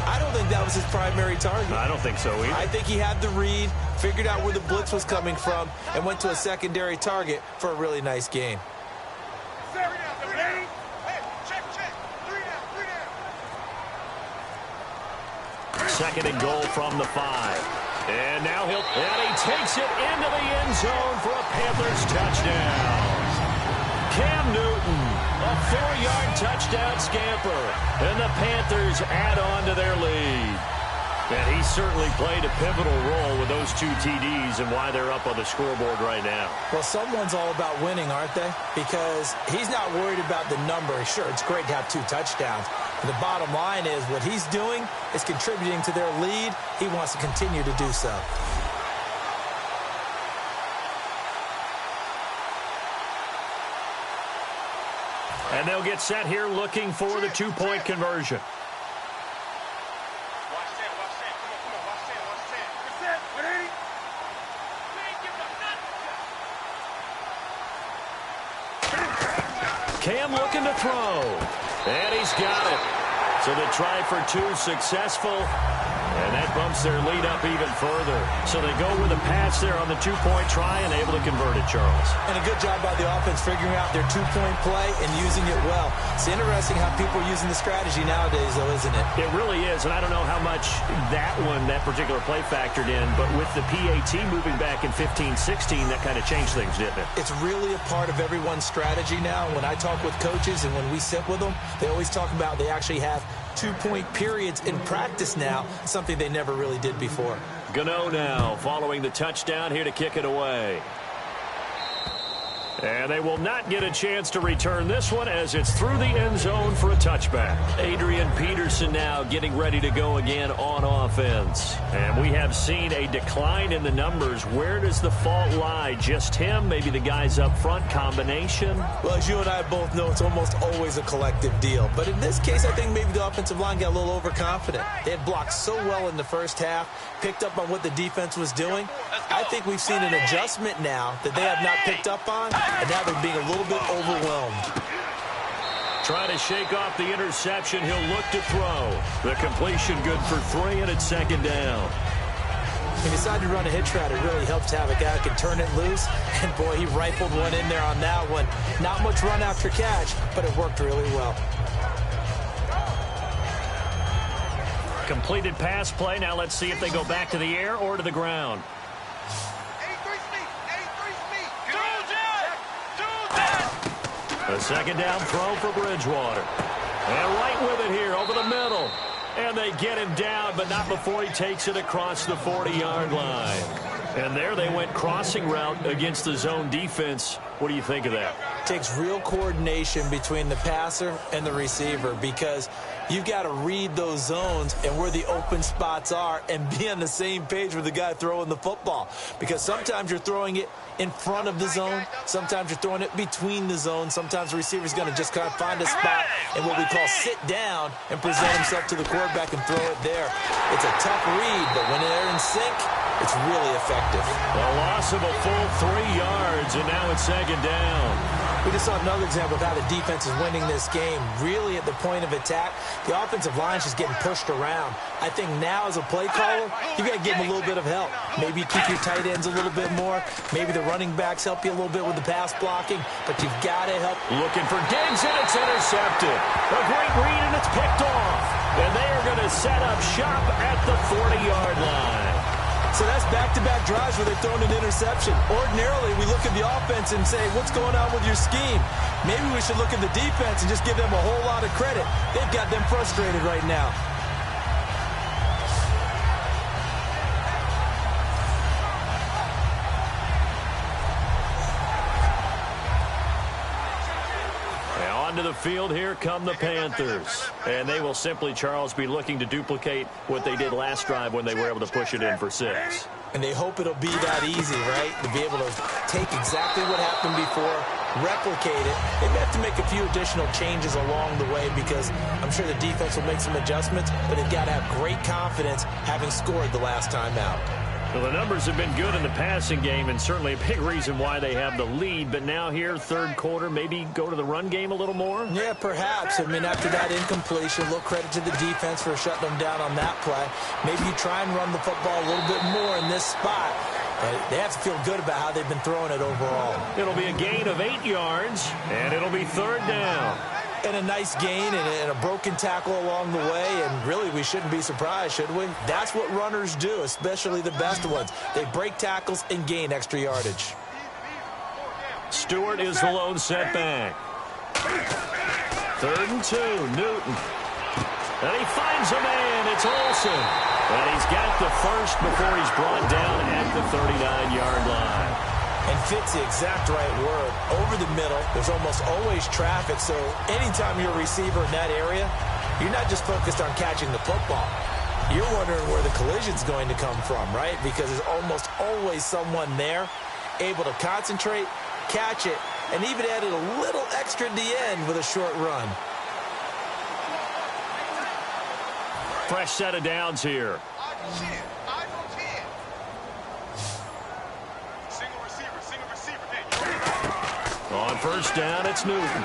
I don't think that was his primary target. I don't think so either. I think he had the read, figured out where the blitz was coming from, and went to a secondary target for a really nice gain. Second and goal from the 5. And now he takes it into the end zone for a Panthers touchdown. Cam Newton, a 4-yard touchdown scamper. And the Panthers add on to their lead. And he certainly played a pivotal role with those 2 TDs and why they're up on the scoreboard right now. Well, someone's all about winning, aren't they? Because he's not worried about the number. Sure, it's great to have 2 touchdowns. But the bottom line is what he's doing is contributing to their lead. He wants to continue to do so. And they'll get set here looking for the 2-point conversion. Cam looking to throw. And he's got it. So the try for two successful, and that bumps their lead up even further. So they go with a pass there on the two-point try and able to convert it, Charles. And a good job by the offense figuring out their two-point play and using it well. It's interesting how people are using the strategy nowadays, though, isn't it? It really is, and I don't know how much that particular play factored in, but with the PAT moving back in 15-16, that kind of changed things, didn't it? It's really a part of everyone's strategy now. When I talk with coaches and when we sit with them, they always talk about they actually have two-point periods in practice now, something they never really did before. Gano now following the touchdown here to kick it away. And they will not get a chance to return this one as it's through the end zone for a touchback. Adrian Peterson now getting ready to go again on offense. And we have seen a decline in the numbers. Where does the fault lie? Just him? Maybe the guys up front? Combination? Well, as you and I both know, it's almost always a collective deal. But in this case, I think maybe the offensive line got a little overconfident. They had blocked so well in the first half, picked up on what the defense was doing. I think we've seen an adjustment now that they have not picked up on. And now they're being a little bit overwhelmed. Trying to shake off the interception. He'll look to throw. The completion good for 3, and it's second down. He decided to run a hitch route. It really helps to have a guy who can turn it loose. And, boy, he rifled one in there on that one. Not much run after catch, but it worked really well. Completed pass play. Now let's see if they go back to the air or to the ground. A second down throw for Bridgewater. And right with it here over the middle. And they get him down, but not before he takes it across the 40-yard line. And there they went crossing route against the zone defense. What do you think of that? Takes real coordination between the passer and the receiver because you've got to read those zones and where the open spots are and be on the same page with the guy throwing the football. Because sometimes you're throwing it in front of the zone. Sometimes you're throwing it between the zones. Sometimes the receiver's going to just kind of find a spot and what we call sit down and present himself to the quarterback and throw it there. It's a tough read, but when they're in sync, it's really effective. A loss of a full 3 yards, and now it's second down. We just saw another example of how the defense is winning this game. Really at the point of attack, the offensive line is just getting pushed around. I think now as a play caller, you've got to give them a little bit of help. Maybe keep your tight ends a little bit more. Maybe the running backs help you a little bit with the pass blocking, but you've got to help. Looking for Diggs, and it's intercepted. A great read, and it's picked off. And they are going to set up shop at the 40-yard line. So that's back-to-back drives where they've thrown an interception. Ordinarily, we look at the offense and say, what's going on with your scheme? Maybe we should look at the defense and just give them a whole lot of credit. They've got them frustrated right now. Onto the field, here come the Panthers. And they will simply, Charles, be looking to duplicate what they did last drive when they were able to push it in for 6. And they hope it'll be that easy, right? To be able to take exactly what happened before, replicate it. They may have to make a few additional changes along the way because I'm sure the defense will make some adjustments, but they've got to have great confidence having scored the last time out. Well, the numbers have been good in the passing game and certainly a big reason why they have the lead. But now here, third quarter, maybe go to the run game a little more? Yeah, perhaps. I mean, after that incompletion, a little credit to the defense for shutting them down on that play. Maybe you try and run the football a little bit more in this spot. But they have to feel good about how they've been throwing it overall. It'll be a gain of 8 yards, and it'll be third down. And a nice gain and a broken tackle along the way, and really we shouldn't be surprised, should we? That's what runners do, especially the best ones. They break tackles and gain extra yardage. Stewart is the lone setback. 3rd and 2, Newton. And he finds a man, it's Olsen. And he's got the first before he's brought down at the 39-yard line. And fits the exact right word. Over the middle, there's almost always traffic, so anytime you're a receiver in that area, you're not just focused on catching the football. You're wondering where the collision's going to come from, right? Because there's almost always someone there able to concentrate, catch it, and even added a little extra at the end with a short run. Fresh set of downs here. On first down, it's Newton.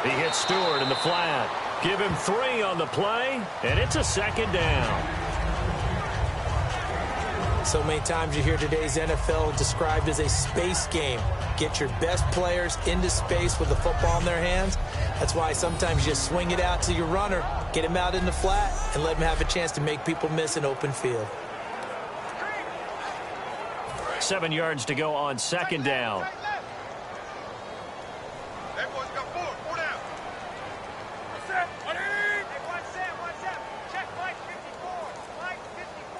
He hits Stewart in the flat. Give him 3 on the play, and it's a second down. So many times you hear today's NFL described as a space game. Get your best players into space with the football in their hands. That's why sometimes you just swing it out to your runner, get him out in the flat, and let him have a chance to make people miss an open field. 7 yards to go on second down. That boy's got 4. 4 down. One set. One in. Hey, one set. One set. Check Mike 54. Mike 54.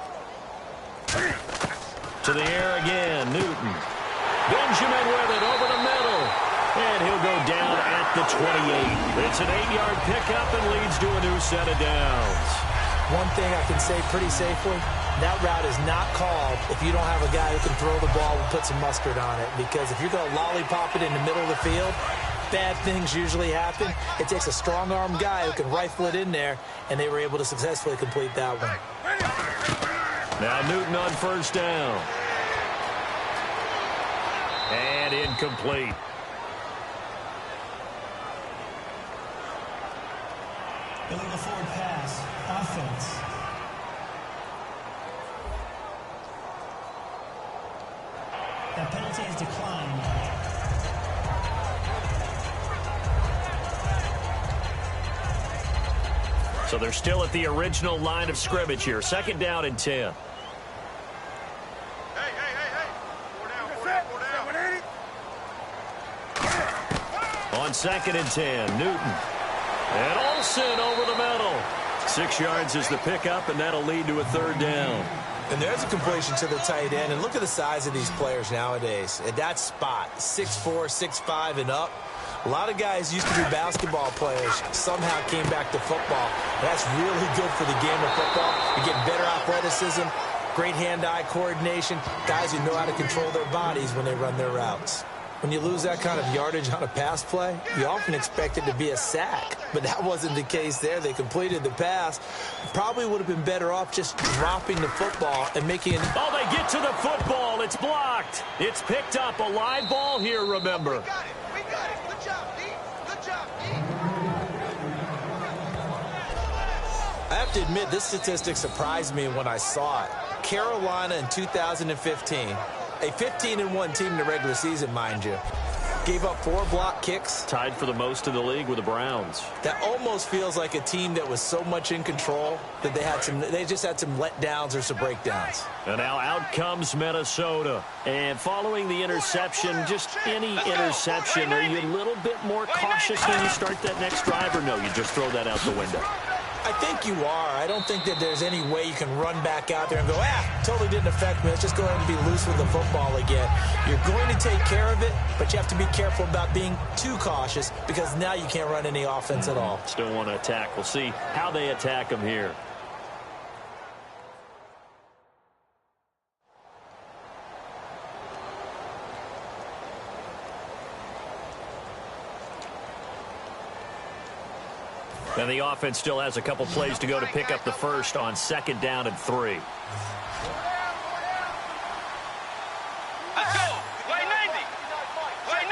To the air again, Newton. Benjamin with it over the middle. And he'll go down at the 28. It's an 8-yard pickup and leads to a new set of downs. One thing I can say pretty safely, that route is not called if you don't have a guy who can throw the ball and put some mustard on it. Because if you're going to lollipop it in the middle of the field, bad things usually happen. It takes a strong-arm guy who can rifle it in there, and they were able to successfully complete that one. Now Newton on first down. And incomplete. Building a forward pass. Offense. That penalty is declined. So they're still at the original line of scrimmage here. Second down and 10. Hey. 4 down. 4 down. 4 down. On second and 10, Newton. And Olsen over the middle. 6 yards is the pickup, and that'll lead to a third down. And there's a completion to the tight end. And look at the size of these players nowadays. At that spot, 6'4", 6'5", and up. A lot of guys used to be basketball players, somehow came back to football. That's really good for the game of football. You get better athleticism, great hand-eye coordination, guys who know how to control their bodies when they run their routes. When you lose that kind of yardage on a pass play, you often expect it to be a sack. But that wasn't the case there. They completed the pass. Probably would have been better off just dropping the football and making it. Oh, they get to the football. It's blocked. It's picked up. A live ball here, remember. We got it. Good job, D. Good job, D. I have to admit, this statistic surprised me when I saw it. Carolina in 2015, a 15-1 team in the regular season, mind you, gave up 4 block kicks. Tied for the most in the league with the Browns. That almost feels like a team that was so much in control that they just had some letdowns or some breakdowns. And now out comes Minnesota. And following the interception, just any interception, are you a little bit more cautious when you start that next drive, or no, you just throw that out the window? I think you are. I don't think that there's any way you can run back out there and go, totally didn't affect me. Let's just go ahead and be loose with the football again. You're going to take care of it, but you have to be careful about being too cautious because now you can't run any offense at all. Still want to attack. We'll see how they attack them here. And the offense still has a couple plays to go to pick up the first on second down and 3. Let's go. Play 90. Play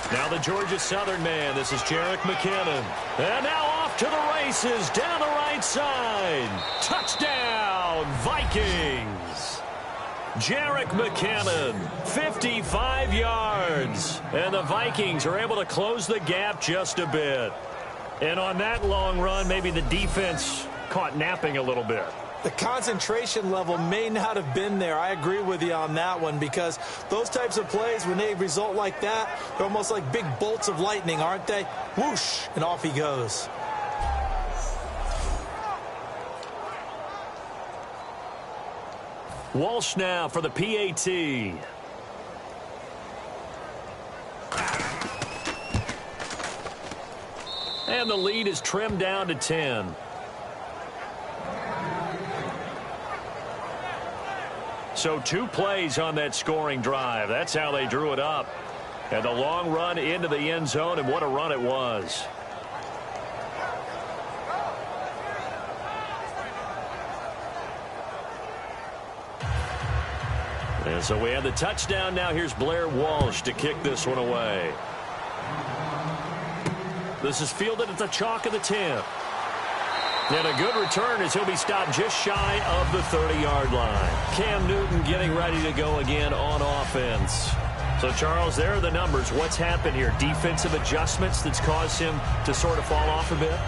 90. Now the Georgia Southern man. This is Jerick McKinnon. And now off to the races down the right side. Touchdown, Vikings. Jerick McKinnon, 55 yards. And the Vikings are able to close the gap just a bit. And on that long run, maybe the defense caught napping a little bit. The concentration level may not have been there. I agree with you on that one because those types of plays, when they result like that, they're almost like big bolts of lightning, aren't they? Whoosh, and off he goes. Walsh now for the PAT. And the lead is trimmed down to 10. So 2 plays on that scoring drive. That's how they drew it up. And the long run into the end zone, and what a run it was. And so we have the touchdown. Now here's Blair Walsh to kick this one away. This is fielded at the chalk of the 10. And a good return as he'll be stopped just shy of the 30-yard line. Cam Newton getting ready to go again on offense. So, Charles, there are the numbers. What's happened here? Defensive adjustments that's caused him to sort of fall off a bit?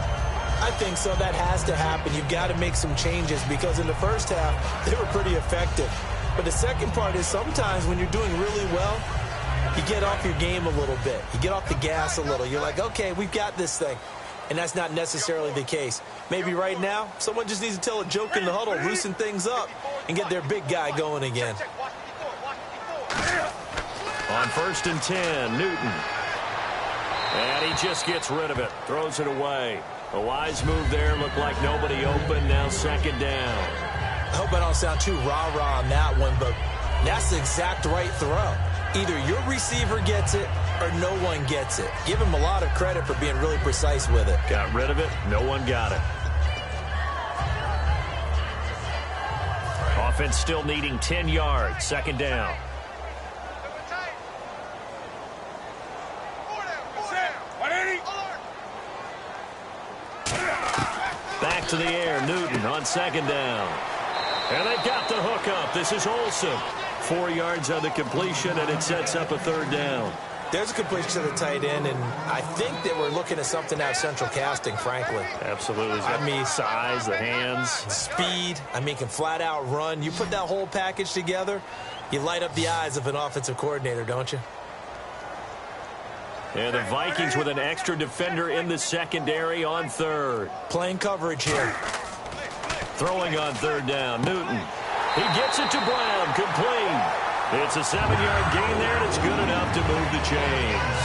I think so. That has to happen. You've got to make some changes because in the first half, they were pretty effective. But the second part is sometimes when you're doing really well, you get off your game a little bit. You get off the gas a little. You're like, okay, we've got this thing. And that's not necessarily the case. Maybe right now, someone just needs to tell a joke in the huddle, loosen things up, and get their big guy going again. On 1st and 10, Newton. And he just gets rid of it, throws it away. A wise move there, looked like nobody open, now 2nd down. I hope I don't sound too rah-rah on that one, but that's the exact right throw. Either your receiver gets it or no one gets it. Give him a lot of credit for being really precise with it. Got rid of it. No one got it. Offense still needing 10 yards. 2nd down. Back to the air. Newton on 2nd down. And they've got the hook up. This is Olsen. 4 yards on the completion, and it sets up a 3rd down. There's a completion to the tight end, and I think they were looking at something out of central casting, frankly. Absolutely. I mean, size, the hands. Speed. I mean, can flat out run. You put that whole package together, you light up the eyes of an offensive coordinator, don't you? And the Vikings with an extra defender in the secondary on 3rd. Playing coverage here. Throwing on 3rd down, Newton. He gets it to Brown, complete. It's a 7-yard gain there, and it's good enough to move the chains.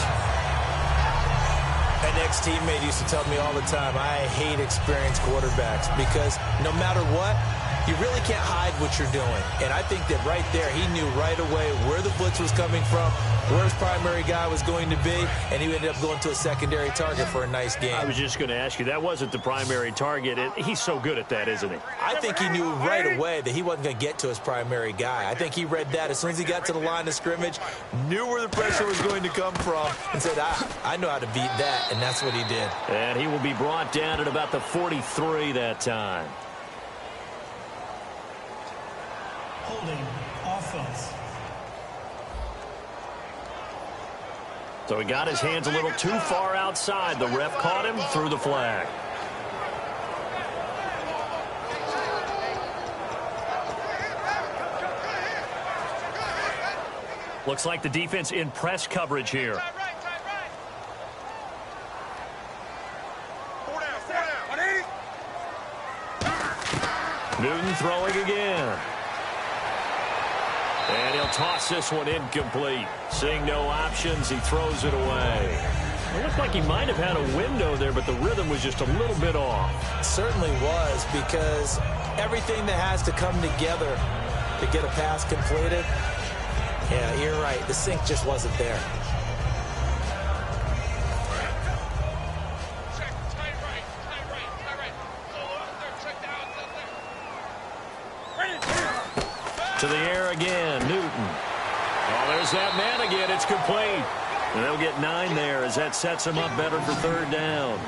An ex-teammate used to tell me all the time, I hate experienced quarterbacks because no matter what, you really can't hide what you're doing. And I think that right there, he knew right away where the blitz was coming from, where his primary guy was going to be, and he ended up going to a secondary target for a nice game. I was just going to ask you, that wasn't the primary target. He's so good at that, isn't he? I think he knew right away that he wasn't going to get to his primary guy. I think he read that as soon as he got to the line of scrimmage, knew where the pressure was going to come from, and said, I know how to beat that, and that's what he did. And he will be brought down at about the 43 that time. Holding offense. So he got his hands a little too far outside. The ref caught him, threw the flag. Looks like the defense in press coverage here. Newton throwing again. And he'll toss this one incomplete. Seeing no options, he throws it away. It looked like he might have had a window there, but the rhythm was just a little bit off. It certainly was, because everything that has to come together to get a pass completed, yeah, you're right. The sync just wasn't there. To the air again, Newton. Oh, there's that man again. It's complete. And they'll get 9 there as that sets him up better for 3rd down.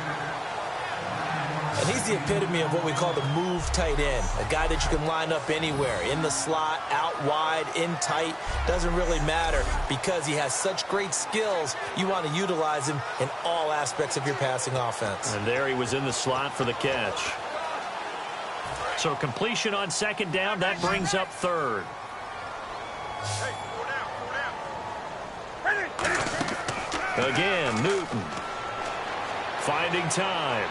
And he's the epitome of what we call the move tight end, a guy that you can line up anywhere, in the slot, out wide, in tight, doesn't really matter because he has such great skills. You want to utilize him in all aspects of your passing offense. And there he was in the slot for the catch. So completion on 2nd down, that brings up 3rd. Again, Newton. Finding time.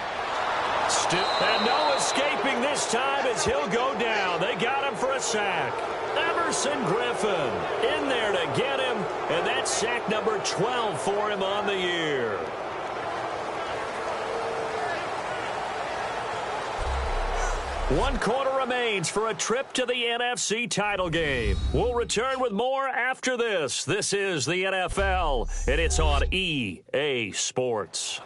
And no escaping this time as he'll go down. They got him for a sack. Emerson Griffin in there to get him, and that's sack number 12 for him on the year. One quarter remains for a trip to the NFC title game. We'll return with more after this. This is the NFL, and it's on EA Sports.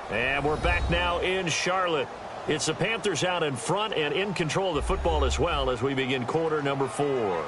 And we're back now in Charlotte. It's the Panthers out in front and in control of the football as well as we begin quarter number 4.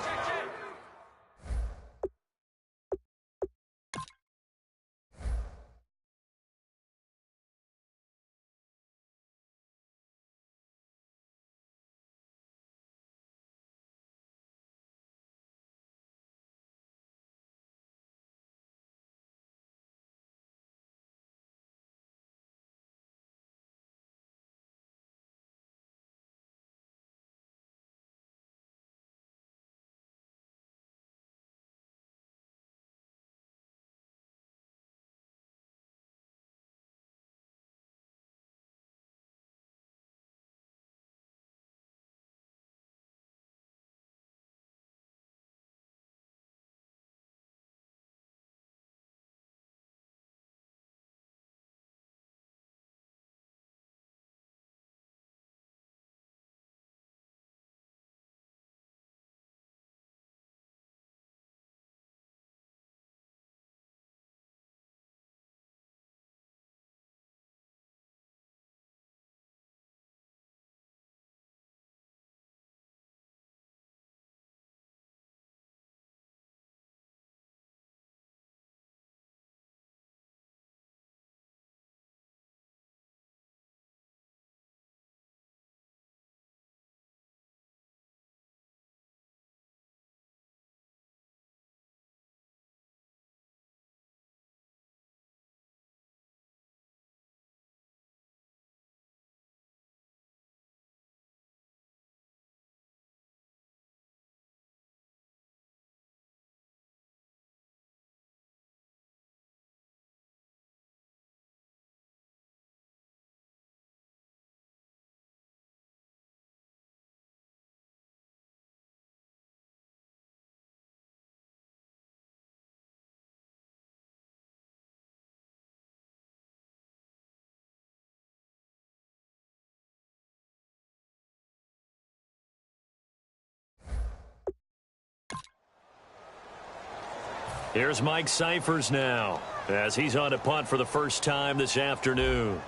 Here's Mike Cyphers now as he's on a punt for the first time this afternoon.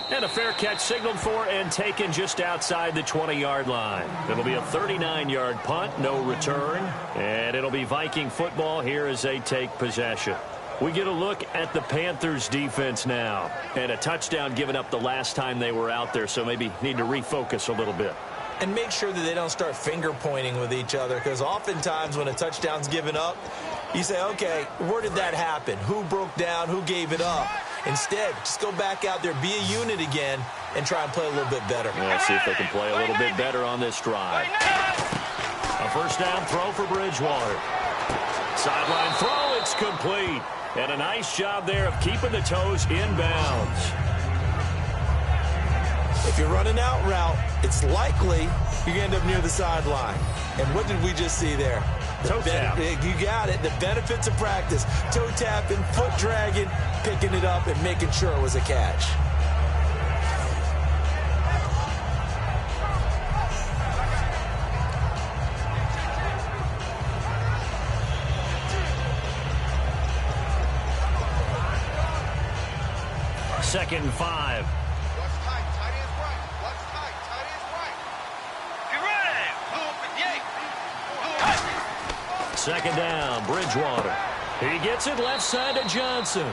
And a fair catch signaled for and taken just outside the 20-yard line. It'll be a 39-yard punt, no return. And it'll be Viking football here as they take possession. We get a look at the Panthers defense now. And a touchdown given up the last time they were out there, so maybe need to refocus a little bit. And make sure that they don't start finger pointing with each other, because oftentimes when a touchdown's given up, you say, okay, where did that happen? Who broke down? Who gave it up? Instead, just go back out there, be a unit again, and try and play a little bit better. Let's see if they can play a little bit better on this drive. A first down throw for Bridgewater. Sideline throw, it's complete. And a nice job there of keeping the toes inbounds. If you're running out route, it's likely you're going to end up near the sideline. And what did we just see there? Toe tap. You got it. The benefits of practice. Toe tapping, foot dragging, picking it up, and making sure it was a catch. Second and 5. What's tight? Tight end's right. What's tight? Tight end's right. Get ready. Second down, Bridgewater. He gets it left side to Johnson.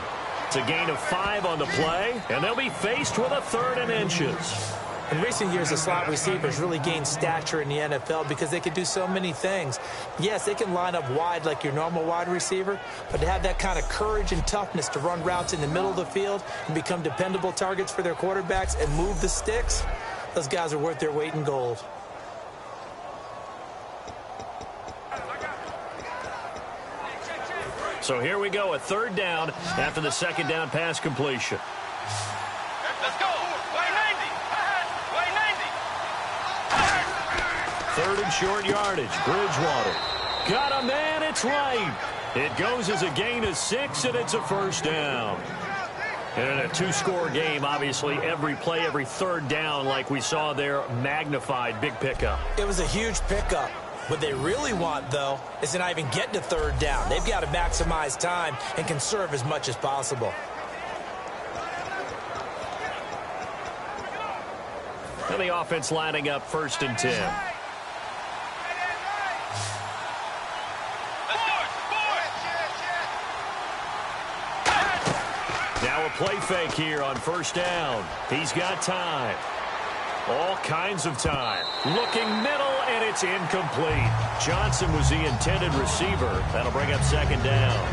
It's a gain of 5 on the play, and they'll be faced with a 3rd and inches. In recent years, the slot receivers really gained stature in the NFL because they can do so many things. Yes, they can line up wide like your normal wide receiver, but to have that kind of courage and toughness to run routes in the middle of the field and become dependable targets for their quarterbacks and move the sticks, those guys are worth their weight in gold. So here we go, a 3rd down after the 2nd down pass completion. Let's go. Way 90. Way 90. 3rd and short yardage. Bridgewater. Got a man, it's right. It goes as a gain of 6, and it's a first down. And in a 2-score game, obviously, every play, every 3rd down, like we saw there, magnified, big pickup. It was a huge pickup. What they really want, though, is to not even get to 3rd down. They've got to maximize time and conserve as much as possible. And the offense lining up 1st and 10. Now a play fake here on 1st down. He's got time. All kinds of time. Looking middle, and it's incomplete. Johnson was the intended receiver. That'll bring up 2nd down.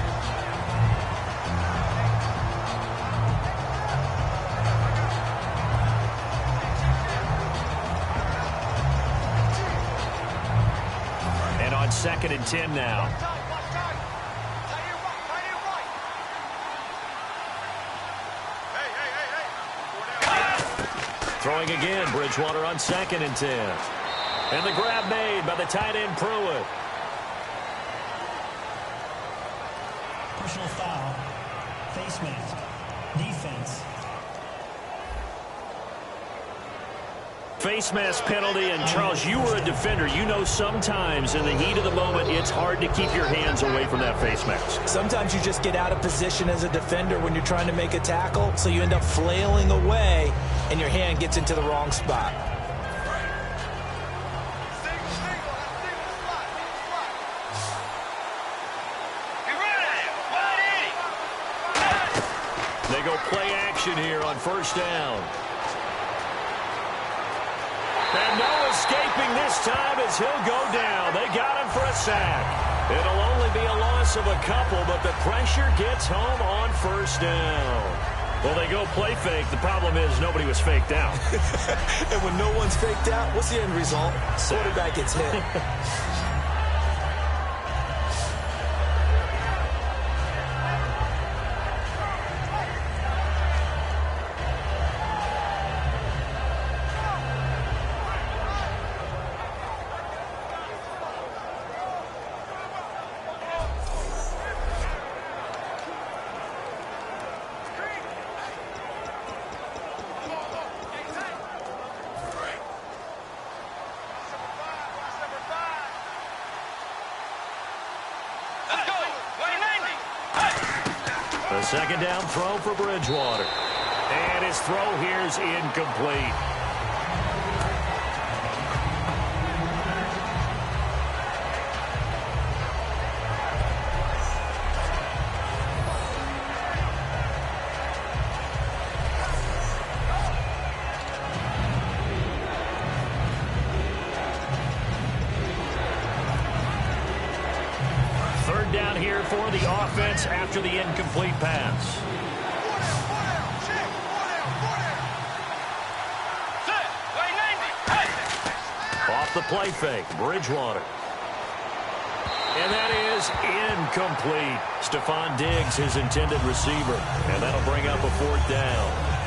And on 2nd and 10 now. Throwing again, Bridgewater on 2nd and 10. And the grab made by the tight end Pruitt. Personal foul. Face mask. Defense. Face mask penalty, and Charles, you were a defender. You know sometimes in the heat of the moment, it's hard to keep your hands away from that face mask. Sometimes you just get out of position as a defender when you're trying to make a tackle, so you end up flailing away, and your hand gets into the wrong spot. They go play action here on 1st down. And no escaping this time as he'll go down. They got him for a sack. It'll only be a loss of a couple, but the pressure gets home on 1st down. Well, they go play fake. The problem is nobody was faked out. And when no one's faked out, what's the end result? Quarterback gets hit. Second down throw for Bridgewater. And his throw here's incomplete. Third down here for the offense after the incomplete pass. Off the play fake, Bridgewater. And that is incomplete. Stephon Diggs, his intended receiver. And that'll bring up a fourth down.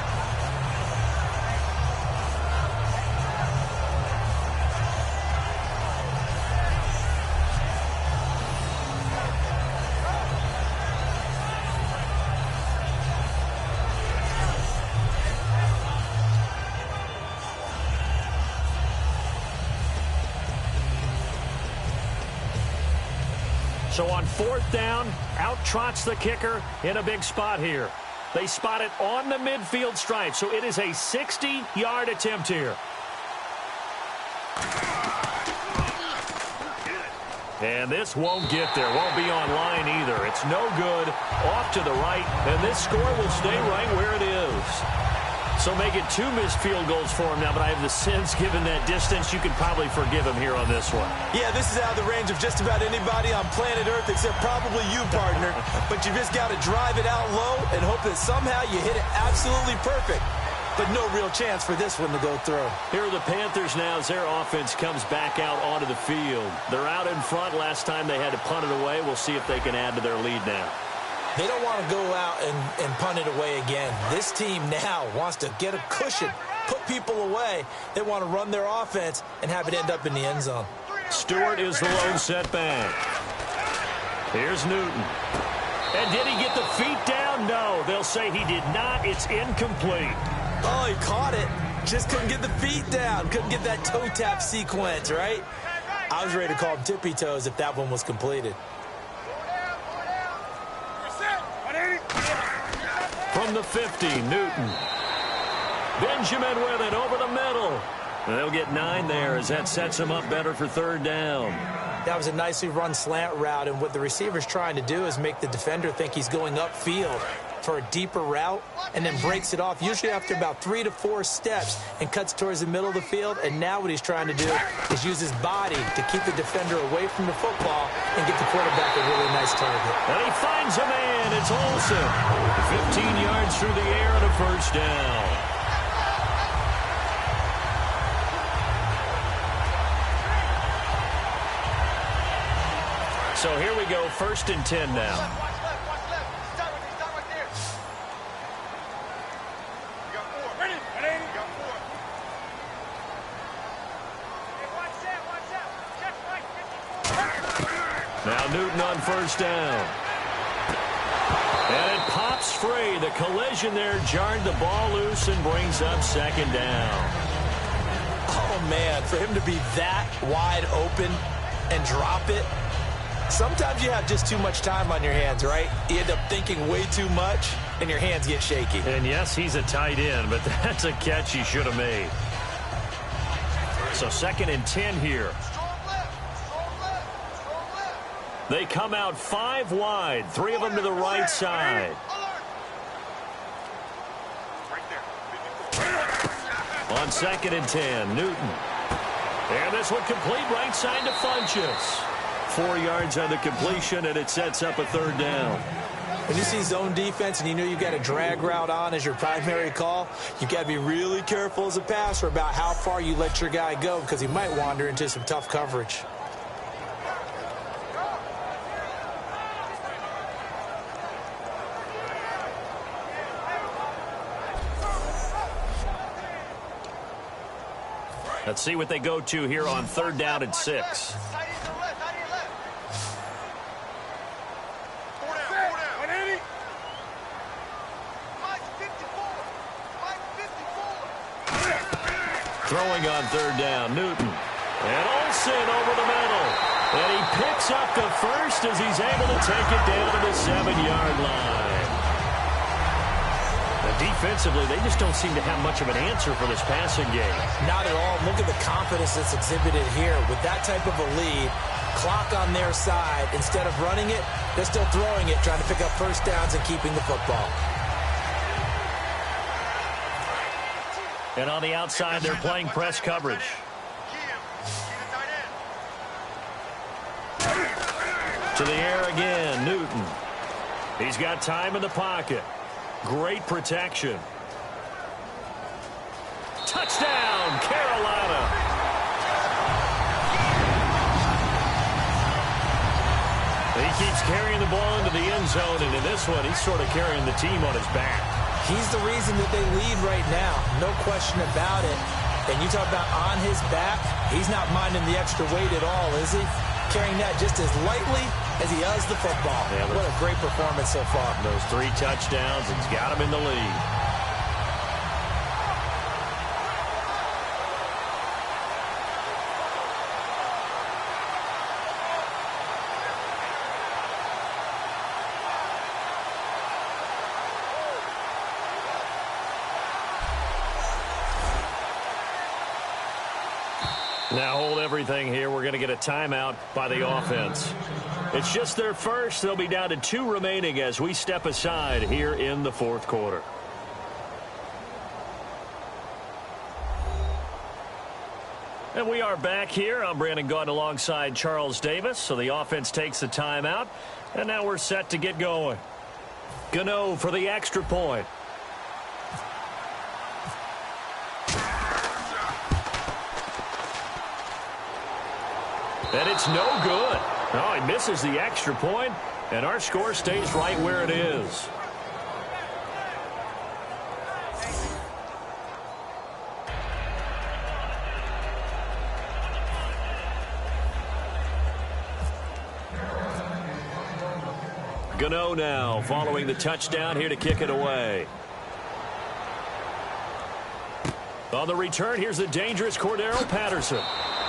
So on fourth down, out trots the kicker in a big spot here. They spot it on the midfield stripe, so it is a 60-yard attempt here. And this won't get there, won't be on line either. It's no good, off to the right, and this score will stay right where it is. So make it 2 missed field goals for him now, but I have the sense, given that distance, you could probably forgive him here on this one. Yeah, this is out of the range of just about anybody on planet Earth except probably you, partner. But you just got to drive it out low and hope that somehow you hit it absolutely perfect. But no real chance for this one to go through. Here are the Panthers now as their offense comes back out onto the field. They're out in front. Last time they had to punt it away. We'll see if they can add to their lead now. They don't want to go out and punt it away again. This team now wants to get a cushion, put people away. They want to run their offense and have it end up in the end zone. Stewart is the lone setback. Here's Newton. And did he get the feet down? No, they'll say he did not. It's incomplete. Oh, he caught it. Just couldn't get the feet down. Couldn't get that toe tap sequence, right? I was ready to call him tippy toes if that one was completed. From the 50, Newton. Benjamin with it over the middle. And they'll get 9 there as that sets them up better for third down. That was a nicely run slant route, and what the receiver's trying to do is make the defender think he's going upfield for a deeper route and then breaks it off, usually after about 3 to 4 steps, and cuts towards the middle of the field. And now what he's trying to do is use his body to keep the defender away from the football and get the quarterback a really nice target. And he finds a man. It's Olsen. 15 yards through the air and a first down. So here we go, 1st and 10 now. Now Newton on first down. And it pops free. The collision there jarred the ball loose and brings up 2nd down. Oh, man, for him to be that wide open and drop it. Sometimes you have just too much time on your hands, right? You end up thinking way too much, and your hands get shaky. And yes, he's a tight end, but that's a catch he should have made. So 2nd and 10 here. They come out 5 wide, 3 of them to the right side. On 2nd and 10, Newton. And this one complete right side to Funchess. 4 yards on the completion, and it sets up a 3rd down. When you see zone defense and you know you've got a drag route on as your primary call, you've got to be really careful as a passer about how far you let your guy go, because he might wander into some tough coverage. Let's see what they go to here on 3rd down and 6. Throwing on 3rd down, Newton. And Olsen over the middle. And he picks up the first as he's able to take it down to the 7-yard line. defensively, they just don't seem to have much of an answer for this passing game. Not at all. Look at the confidence that's exhibited here. With that type of a lead, clock on their side, instead of running it, they're still throwing it, trying to pick up first downs and keeping the football. And on the outside, they're playing press coverage. To the air again, Newton. He's got time in the pocket. Great protection. Touchdown, Carolina. He keeps carrying the ball into the end zone, and in this one, he's sort of carrying the team on his back. He's the reason that they lead right now. No question about it. And you talk about on his back, he's not minding the extra weight at all, is he? Carrying that just as lightly as he does the football. Yeah, what a great performance so far. Those 3 touchdowns, it's got him in the lead. Now hold everything here. We're going to get a timeout by the offense. It's just their first. They'll be down to 2 remaining as we step aside here in the 4th quarter. And we are back here. I'm Brandon Gaudin alongside Charles Davis. So the offense takes a timeout. And now we're set to get going. Gano for the extra point. And it's no good. Oh, he misses the extra point, and our score stays right where it is. Gano now following the touchdown here to kick it away. On the return, here's the dangerous Cordero Patterson.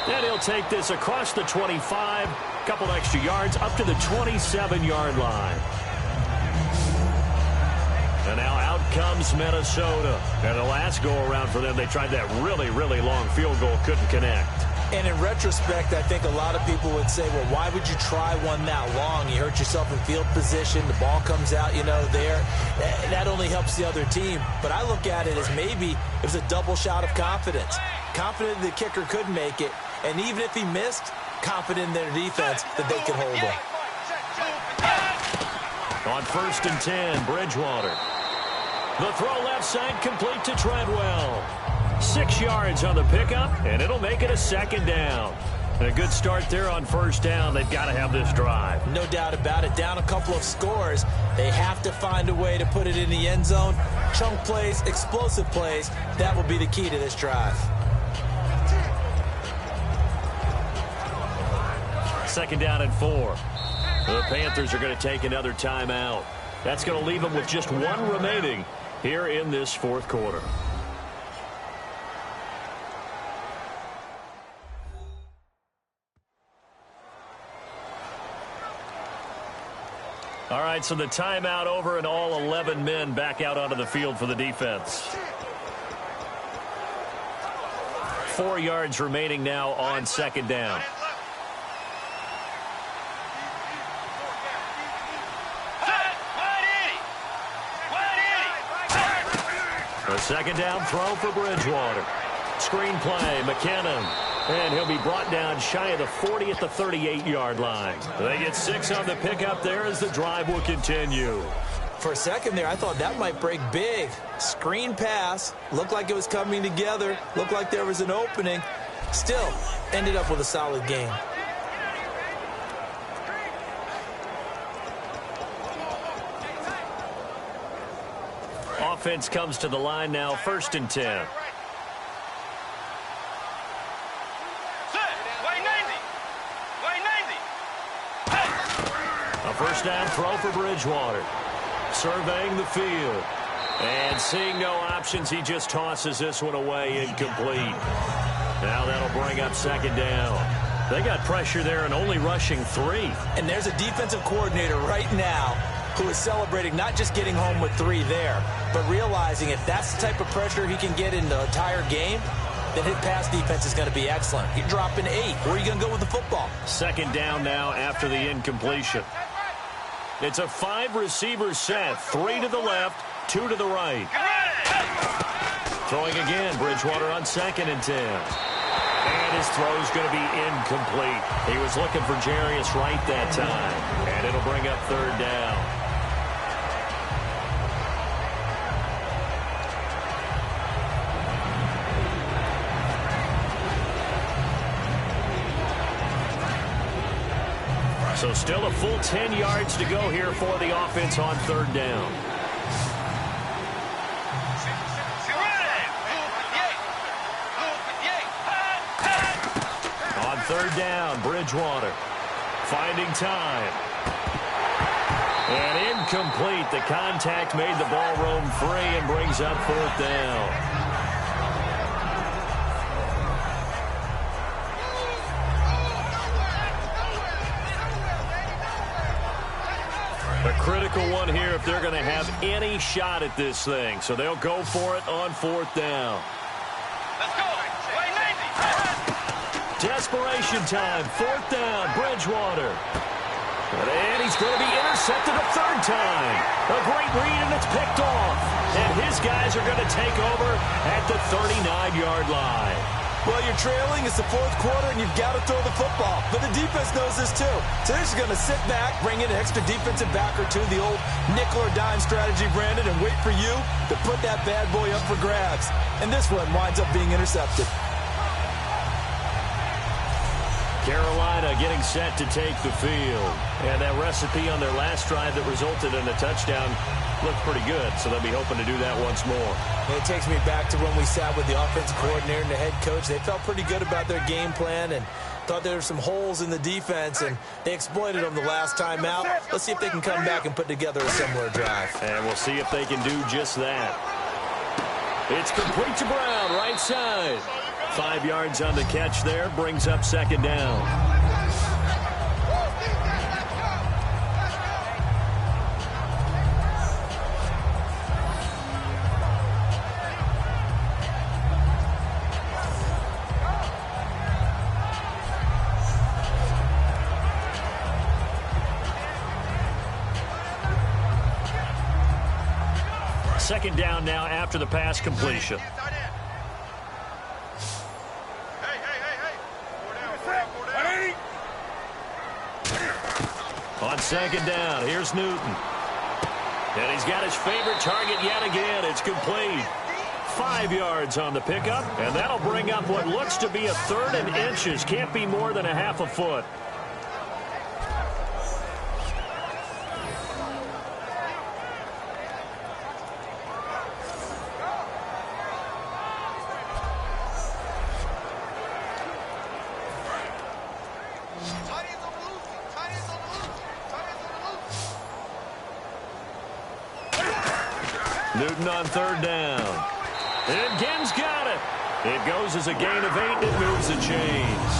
And he'll take this across the 25, couple extra yards up to the 27-yard line. And now out comes Minnesota. And the last go-around for them, they tried that really, really long field goal, couldn't connect. And in retrospect, I think a lot of people would say, well, why would you try one that long? You hurt yourself in field position. The ball comes out, there. That only helps the other team. But I look at it as maybe it was a double shot of confidence. Confident the kicker could make it. And even if he missed, confident in their defense that they could hold him. On 1st and 10, Bridgewater. The throw left side complete to Treadwell. 6 yards on the pickup, and it'll make it a 2nd down. And a good start there on 1st down. They've got to have this drive. No doubt about it. Down a couple of scores. They have to find a way to put it in the end zone. Chunk plays, explosive plays. That will be the key to this drive. 2nd down and 4. The Panthers are going to take another timeout. That's going to leave them with just 1 remaining here in this 4th quarter. All right, so the timeout over and all 11 men back out onto the field for the defense. 4 yards remaining now on 2nd down. A 2nd down throw for Bridgewater. Screen play, McKinnon. And he'll be brought down shy of the 40 at the 38-yard line. They get 6 on the pickup there as the drive will continue. For a second there, I thought that might break big. Screen pass. Looked like it was coming together. Looked like there was an opening. Still, ended up with a solid game. Offense comes to the line now, 1st and 10. A 1st down throw for Bridgewater. Surveying the field. And seeing no options, he just tosses this one away, incomplete. Now that'll bring up 2nd down. They got pressure there and only rushing 3. And there's a defensive coordinator right now who is celebrating not just getting home with 3 there, but realizing if that's the type of pressure he can get in the entire game, then his pass defense is going to be excellent. You're dropping 8. Where are you going to go with the football? Second down now after the incompletion. It's a 5-receiver set. 3 to the left, 2 to the right. Throwing again, Bridgewater on 2nd and 10. And his throw's going to be incomplete. He was looking for Jarius Wright that time. And it'll bring up 3rd down. So still a full 10 yards to go here for the offense on 3rd down. On 3rd down, Bridgewater finding time. And incomplete. The contact made the ball roam free and brings up 4th down. A critical one here if they're going to have any shot at this thing. So they'll go for it on 4th down. Let's go. Desperation time. 4th down, Bridgewater. And he's going to be intercepted a 3rd time. A great read, and it's picked off. And his guys are going to take over at the 39-yard line. Well, you're trailing. It's the 4th quarter, and you've got to throw the football. But the defense knows this, too. So they're just going to sit back, bring in an extra defensive back or two, the old nickel or dime strategy, Brandon, and wait for you to put that bad boy up for grabs. And this one winds up being intercepted. Carolina getting set to take the field. And that recipe on their last drive that resulted in a touchdown looked pretty good, so they'll be hoping to do that once more. It takes me back to when we sat with the offensive coordinator and the head coach. They felt pretty good about their game plan and thought there were some holes in the defense, and they exploited them the last time out. Let's see if they can come back and put together a similar drive. And we'll see if they can do just that. It's complete to Brown, right side. 5 yards on the catch there, brings up 2nd down. Second down now after the pass completion. On 2nd down, here's Newton. And he's got his favorite target yet again. It's complete. 5 yards on the pickup, and that'll bring up what looks to be a 3rd and inches. Can't be more than a half a foot. Newton on 3rd down. And Ginn's got it. It goes as a gain of 8, and it moves the chains.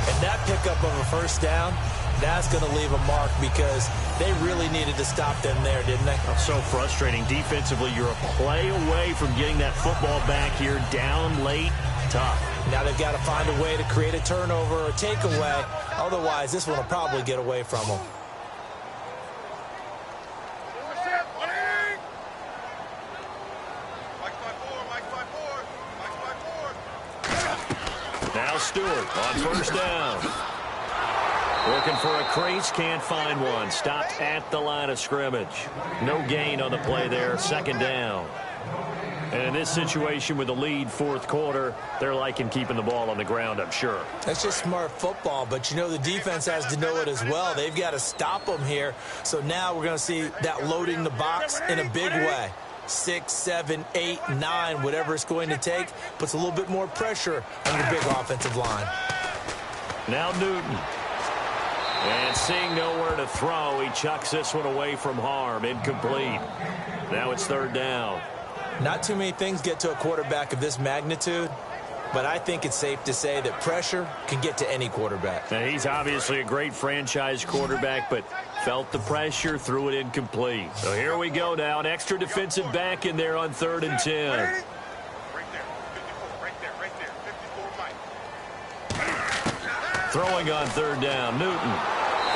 And that pickup of a 1st down, that's going to leave a mark because they really needed to stop them there, didn't they? So frustrating. Defensively, you're a play away from getting that football back here down late. Tough. Now they've got to find a way to create a turnover or takeaway. Otherwise, this one will probably get away from them. Now Stewart on 1st down. Looking for a crease, can't find one. Stopped at the line of scrimmage. No gain on the play there, 2nd down. And in this situation with the lead 4th quarter, they're liking keeping the ball on the ground, I'm sure. That's just smart football, but you know the defense has to know it as well. They've got to stop them here. So now we're going to see that loading the box in a big way. 6, 7, 8, 9, whatever it's going to take, puts a little bit more pressure on your big offensive line. Now Newton. And seeing nowhere to throw, he chucks this one away from harm. Incomplete. Now it's 3rd down. Not too many things get to a quarterback of this magnitude but I think it's safe to say that pressure can get to any quarterback. Now, he's obviously a great franchise quarterback, but felt the pressure, threw it incomplete. So here we go now, an extra defensive back in there on 3rd and 10. Right there, 54, right there, 54, Mike. Throwing on 3rd down, Newton.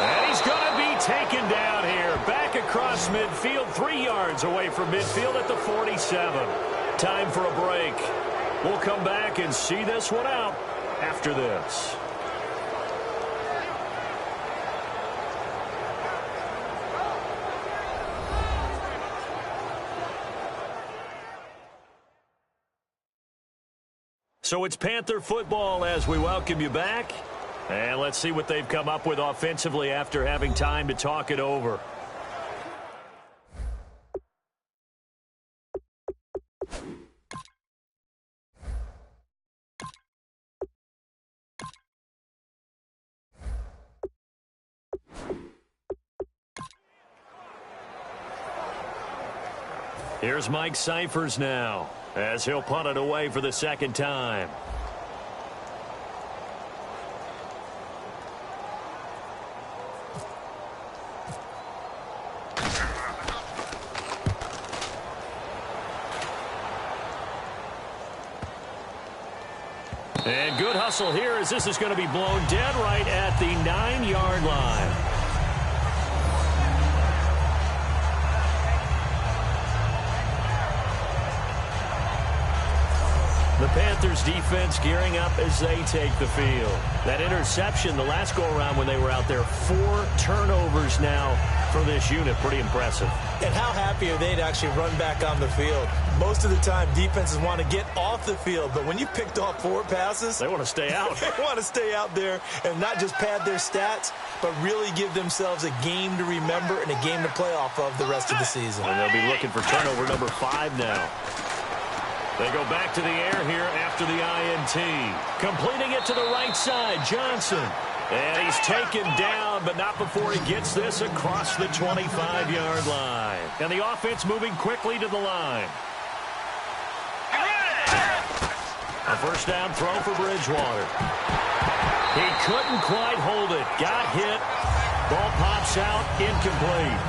And he's going to be taken down here. Back across midfield, 3 yards away from midfield at the 47. Time for a break. We'll come back and see this one out after this. So it's Panther football as we welcome you back. And let's see what they've come up with offensively after having time to talk it over. Here's Mike Cyphers now as he'll punt it away for the 2nd time. And good hustle here as this is going to be blown dead right at the 9-yard line. The Panthers defense gearing up as they take the field. That interception the last go-around when they were out there, 4 turnovers now for this unit. Pretty impressive. And how happy are they to actually run back on the field? Most of the time, defenses want to get off the field, but when you picked off 4 passes, they want to stay out. They want to stay out there and not just pad their stats, but really give themselves a game to remember and a game to play off of the rest of the season. And they'll be looking for turnover number 5 now. They go back to the air here after the INT. Completing it to the right side, Johnson. And he's taken down, but not before he gets this across the 25-yard line. And the offense moving quickly to the line. A 1st down throw for Bridgewater. He couldn't quite hold it. Got hit. Ball pops out, incomplete.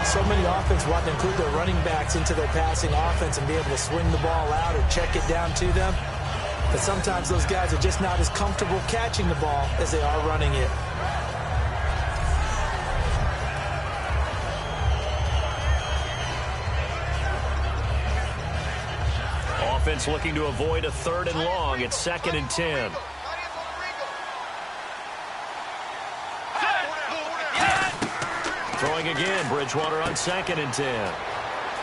So many offense want to include their running backs into their passing offense and be able to swing the ball out or check it down to them. But sometimes those guys are just not as comfortable catching the ball as they are running it. Offense looking to avoid a 3rd and long. It's 2nd and 10. Throwing again, Bridgewater on 2nd and 10.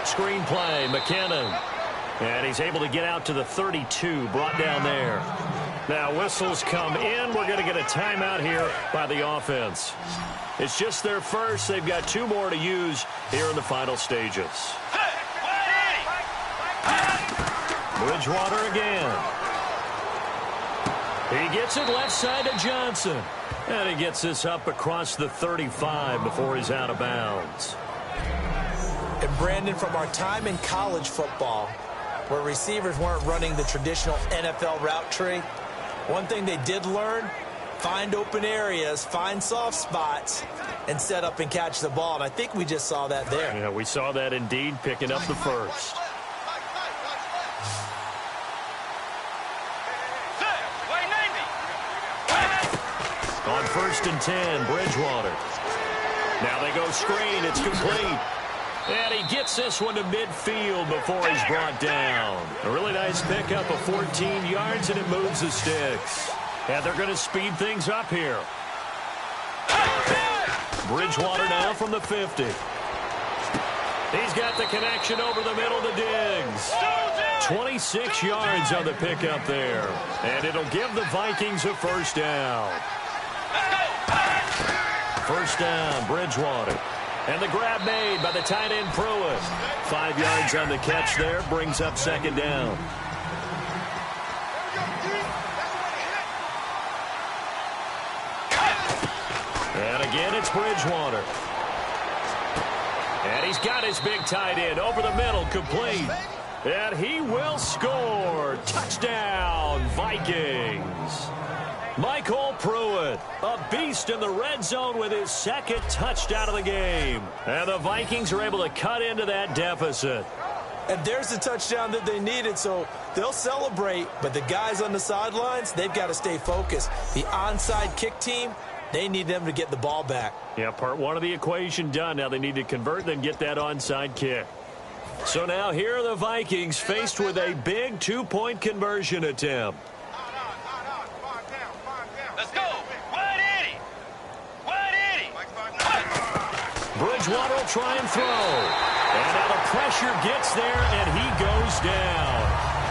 Screen play, McKinnon. And he's able to get out to the 32, brought down there. Now whistles come in. We're going to get a timeout here by the offense. It's just their first. They've got 2 more to use here in the final stages. Bridgewater again. He gets it left side to Johnson. And he gets this up across the 35 before he's out of bounds. And Brandon, from our time in college football, where receivers weren't running the traditional NFL route tree, one thing they did learn, find open areas, find soft spots, and set up and catch the ball. And I think we just saw that there. Yeah, we saw that indeed, picking up the first. On 1st and 10, Bridgewater. Now they go screen. It's complete. And he gets this one to midfield before he's brought down. A really nice pickup of 14 yards, and it moves the sticks. And they're going to speed things up here. Bridgewater now from the 50. He's got the connection over the middle to Diggs. 26 yards on the pickup there. And it'll give the Vikings a 1st down. 1st down, Bridgewater. And the grab made by the tight end Pruitt. 5 yards on the catch there, brings up 2nd down. And again, it's Bridgewater. And he's got his big tight end over the middle, complete. And he will score. Touchdown, Vikings. Michael Pruitt, a beast in the red zone with his second touchdown of the game. And the Vikings are able to cut into that deficit. And there's the touchdown that they needed, so they'll celebrate. But the guys on the sidelines, they've got to stay focused. The onside kick team, they need them to get the ball back. Yeah, part one of the equation done. Now they need to convert and get that onside kick. So now here are the Vikings faced with a big two-point conversion attempt. Let's go. Wide Eddie. Wide Eddie. Bridgewater will try and throw. And now the pressure gets there, and he goes down.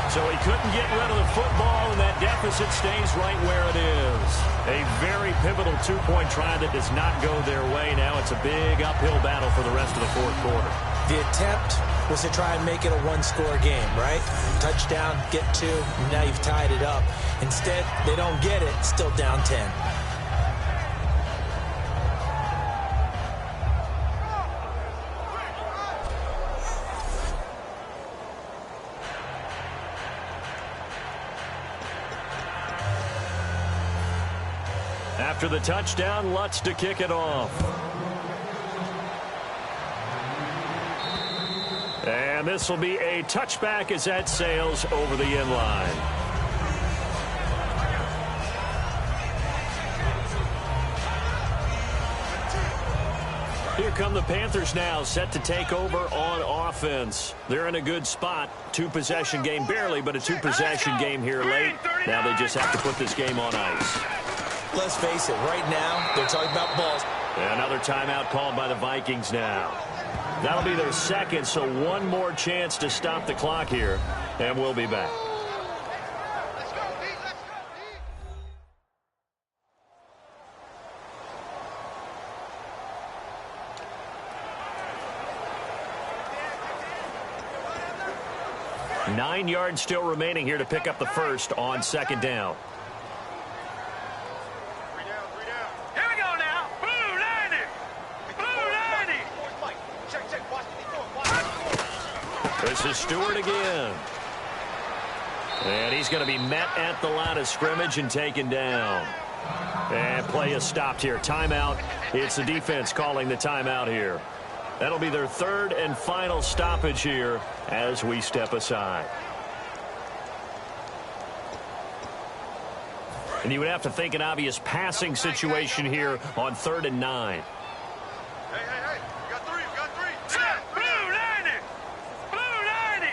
So he couldn't get rid of the football, and that deficit stays right where it is. A very pivotal two-point try that does not go their way. Now it's a big uphill battle for the rest of the fourth quarter. The attempt was to try and make it a one-score game, right? Touchdown, get two, now you've tied it up. Instead, they don't get it, still down 10. After the touchdown, Lutz to kick it off. And this will be a touchback as that sails over the end line. Here come the Panthers now, set to take over on offense. They're in a good spot. Two-possession game barely, but a two-possession game here late. Now they just have to put this game on ice. Let's face it, right now, they're talking about balls. Another timeout called by the Vikings now. That'll be their second, so one more chance to stop the clock here, and we'll be back. Let's go, D. Let's go, D. 9 yards still remaining here to pick up the first on second down. Here we go now. Blue 90. Blue 90. Check. Watch This is Stewart again. And he's going to be met at the line of scrimmage and taken down. And play is stopped here. Timeout. It's the defense calling the timeout here. That'll be their third and final stoppage here as we step aside. And you would have to think an obvious passing situation here on 3rd and 9. Hey. We got three. Set. Blue 90. Blue 90.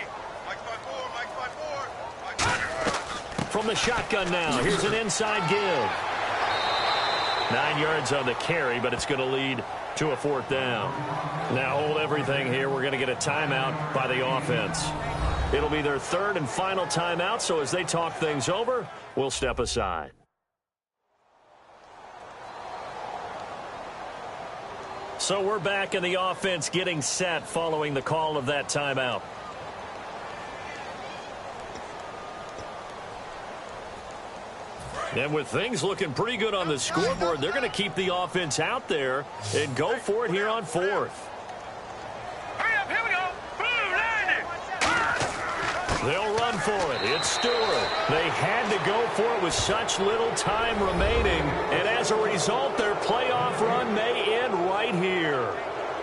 Mike's by 4. From the shotgun now, here's an inside give. 9 yards on the carry, but it's going to lead to a 4th down. Now hold everything here. We're going to get a timeout by the offense. It'll be their third and final timeout, so as they talk things over, we'll step aside. So we're back in the offense getting set following the call of that timeout. And with things looking pretty good on the scoreboard, they're going to keep the offense out there and go for it here on 4th. Hurry up. Here we go. Blue 90. They'll run for it. It's Stewart. They had to go for it with such little time remaining. And as a result, their playoff run may end right here.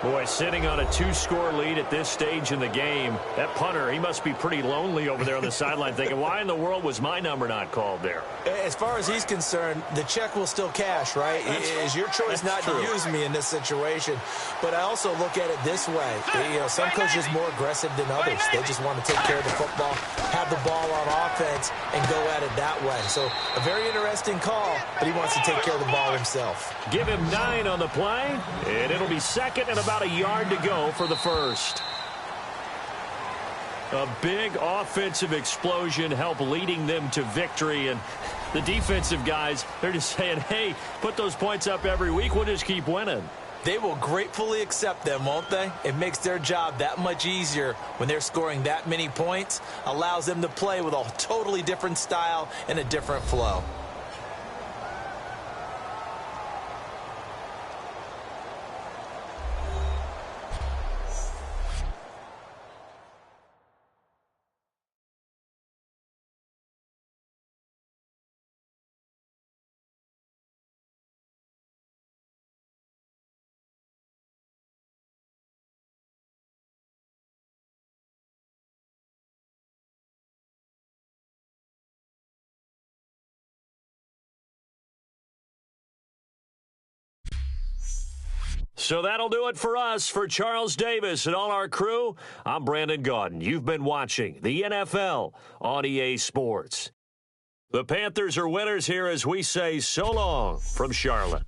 Boy, sitting on a 2-score lead at this stage in the game, that punter, he must be pretty lonely over there on the sideline thinking, why in the world was my number not called there? As far as he's concerned, the check will still cash, right? It's your choice not to use me in this situation. But I also look at it this way. Some coaches are more aggressive than others. They just want to take care of the football, have the ball on offense, and go at it that way. So a very interesting call, but he wants to take care of the ball himself. Give him 9 on the play, and it'll be second and about a yard to go for the first. A big offensive explosion helped leading them to victory, and the defensive guys, they're just saying, hey, put those points up every week, we'll just keep winning. They will gratefully accept them, won't they? It makes their job that much easier when they're scoring that many points, allows them to play with a totally different style and a different flow. So that'll do it for us. For Charles Davis and all our crew, I'm Brandon Gaudin. You've been watching the NFL on EA Sports. The Panthers are winners here as we say so long from Charlotte.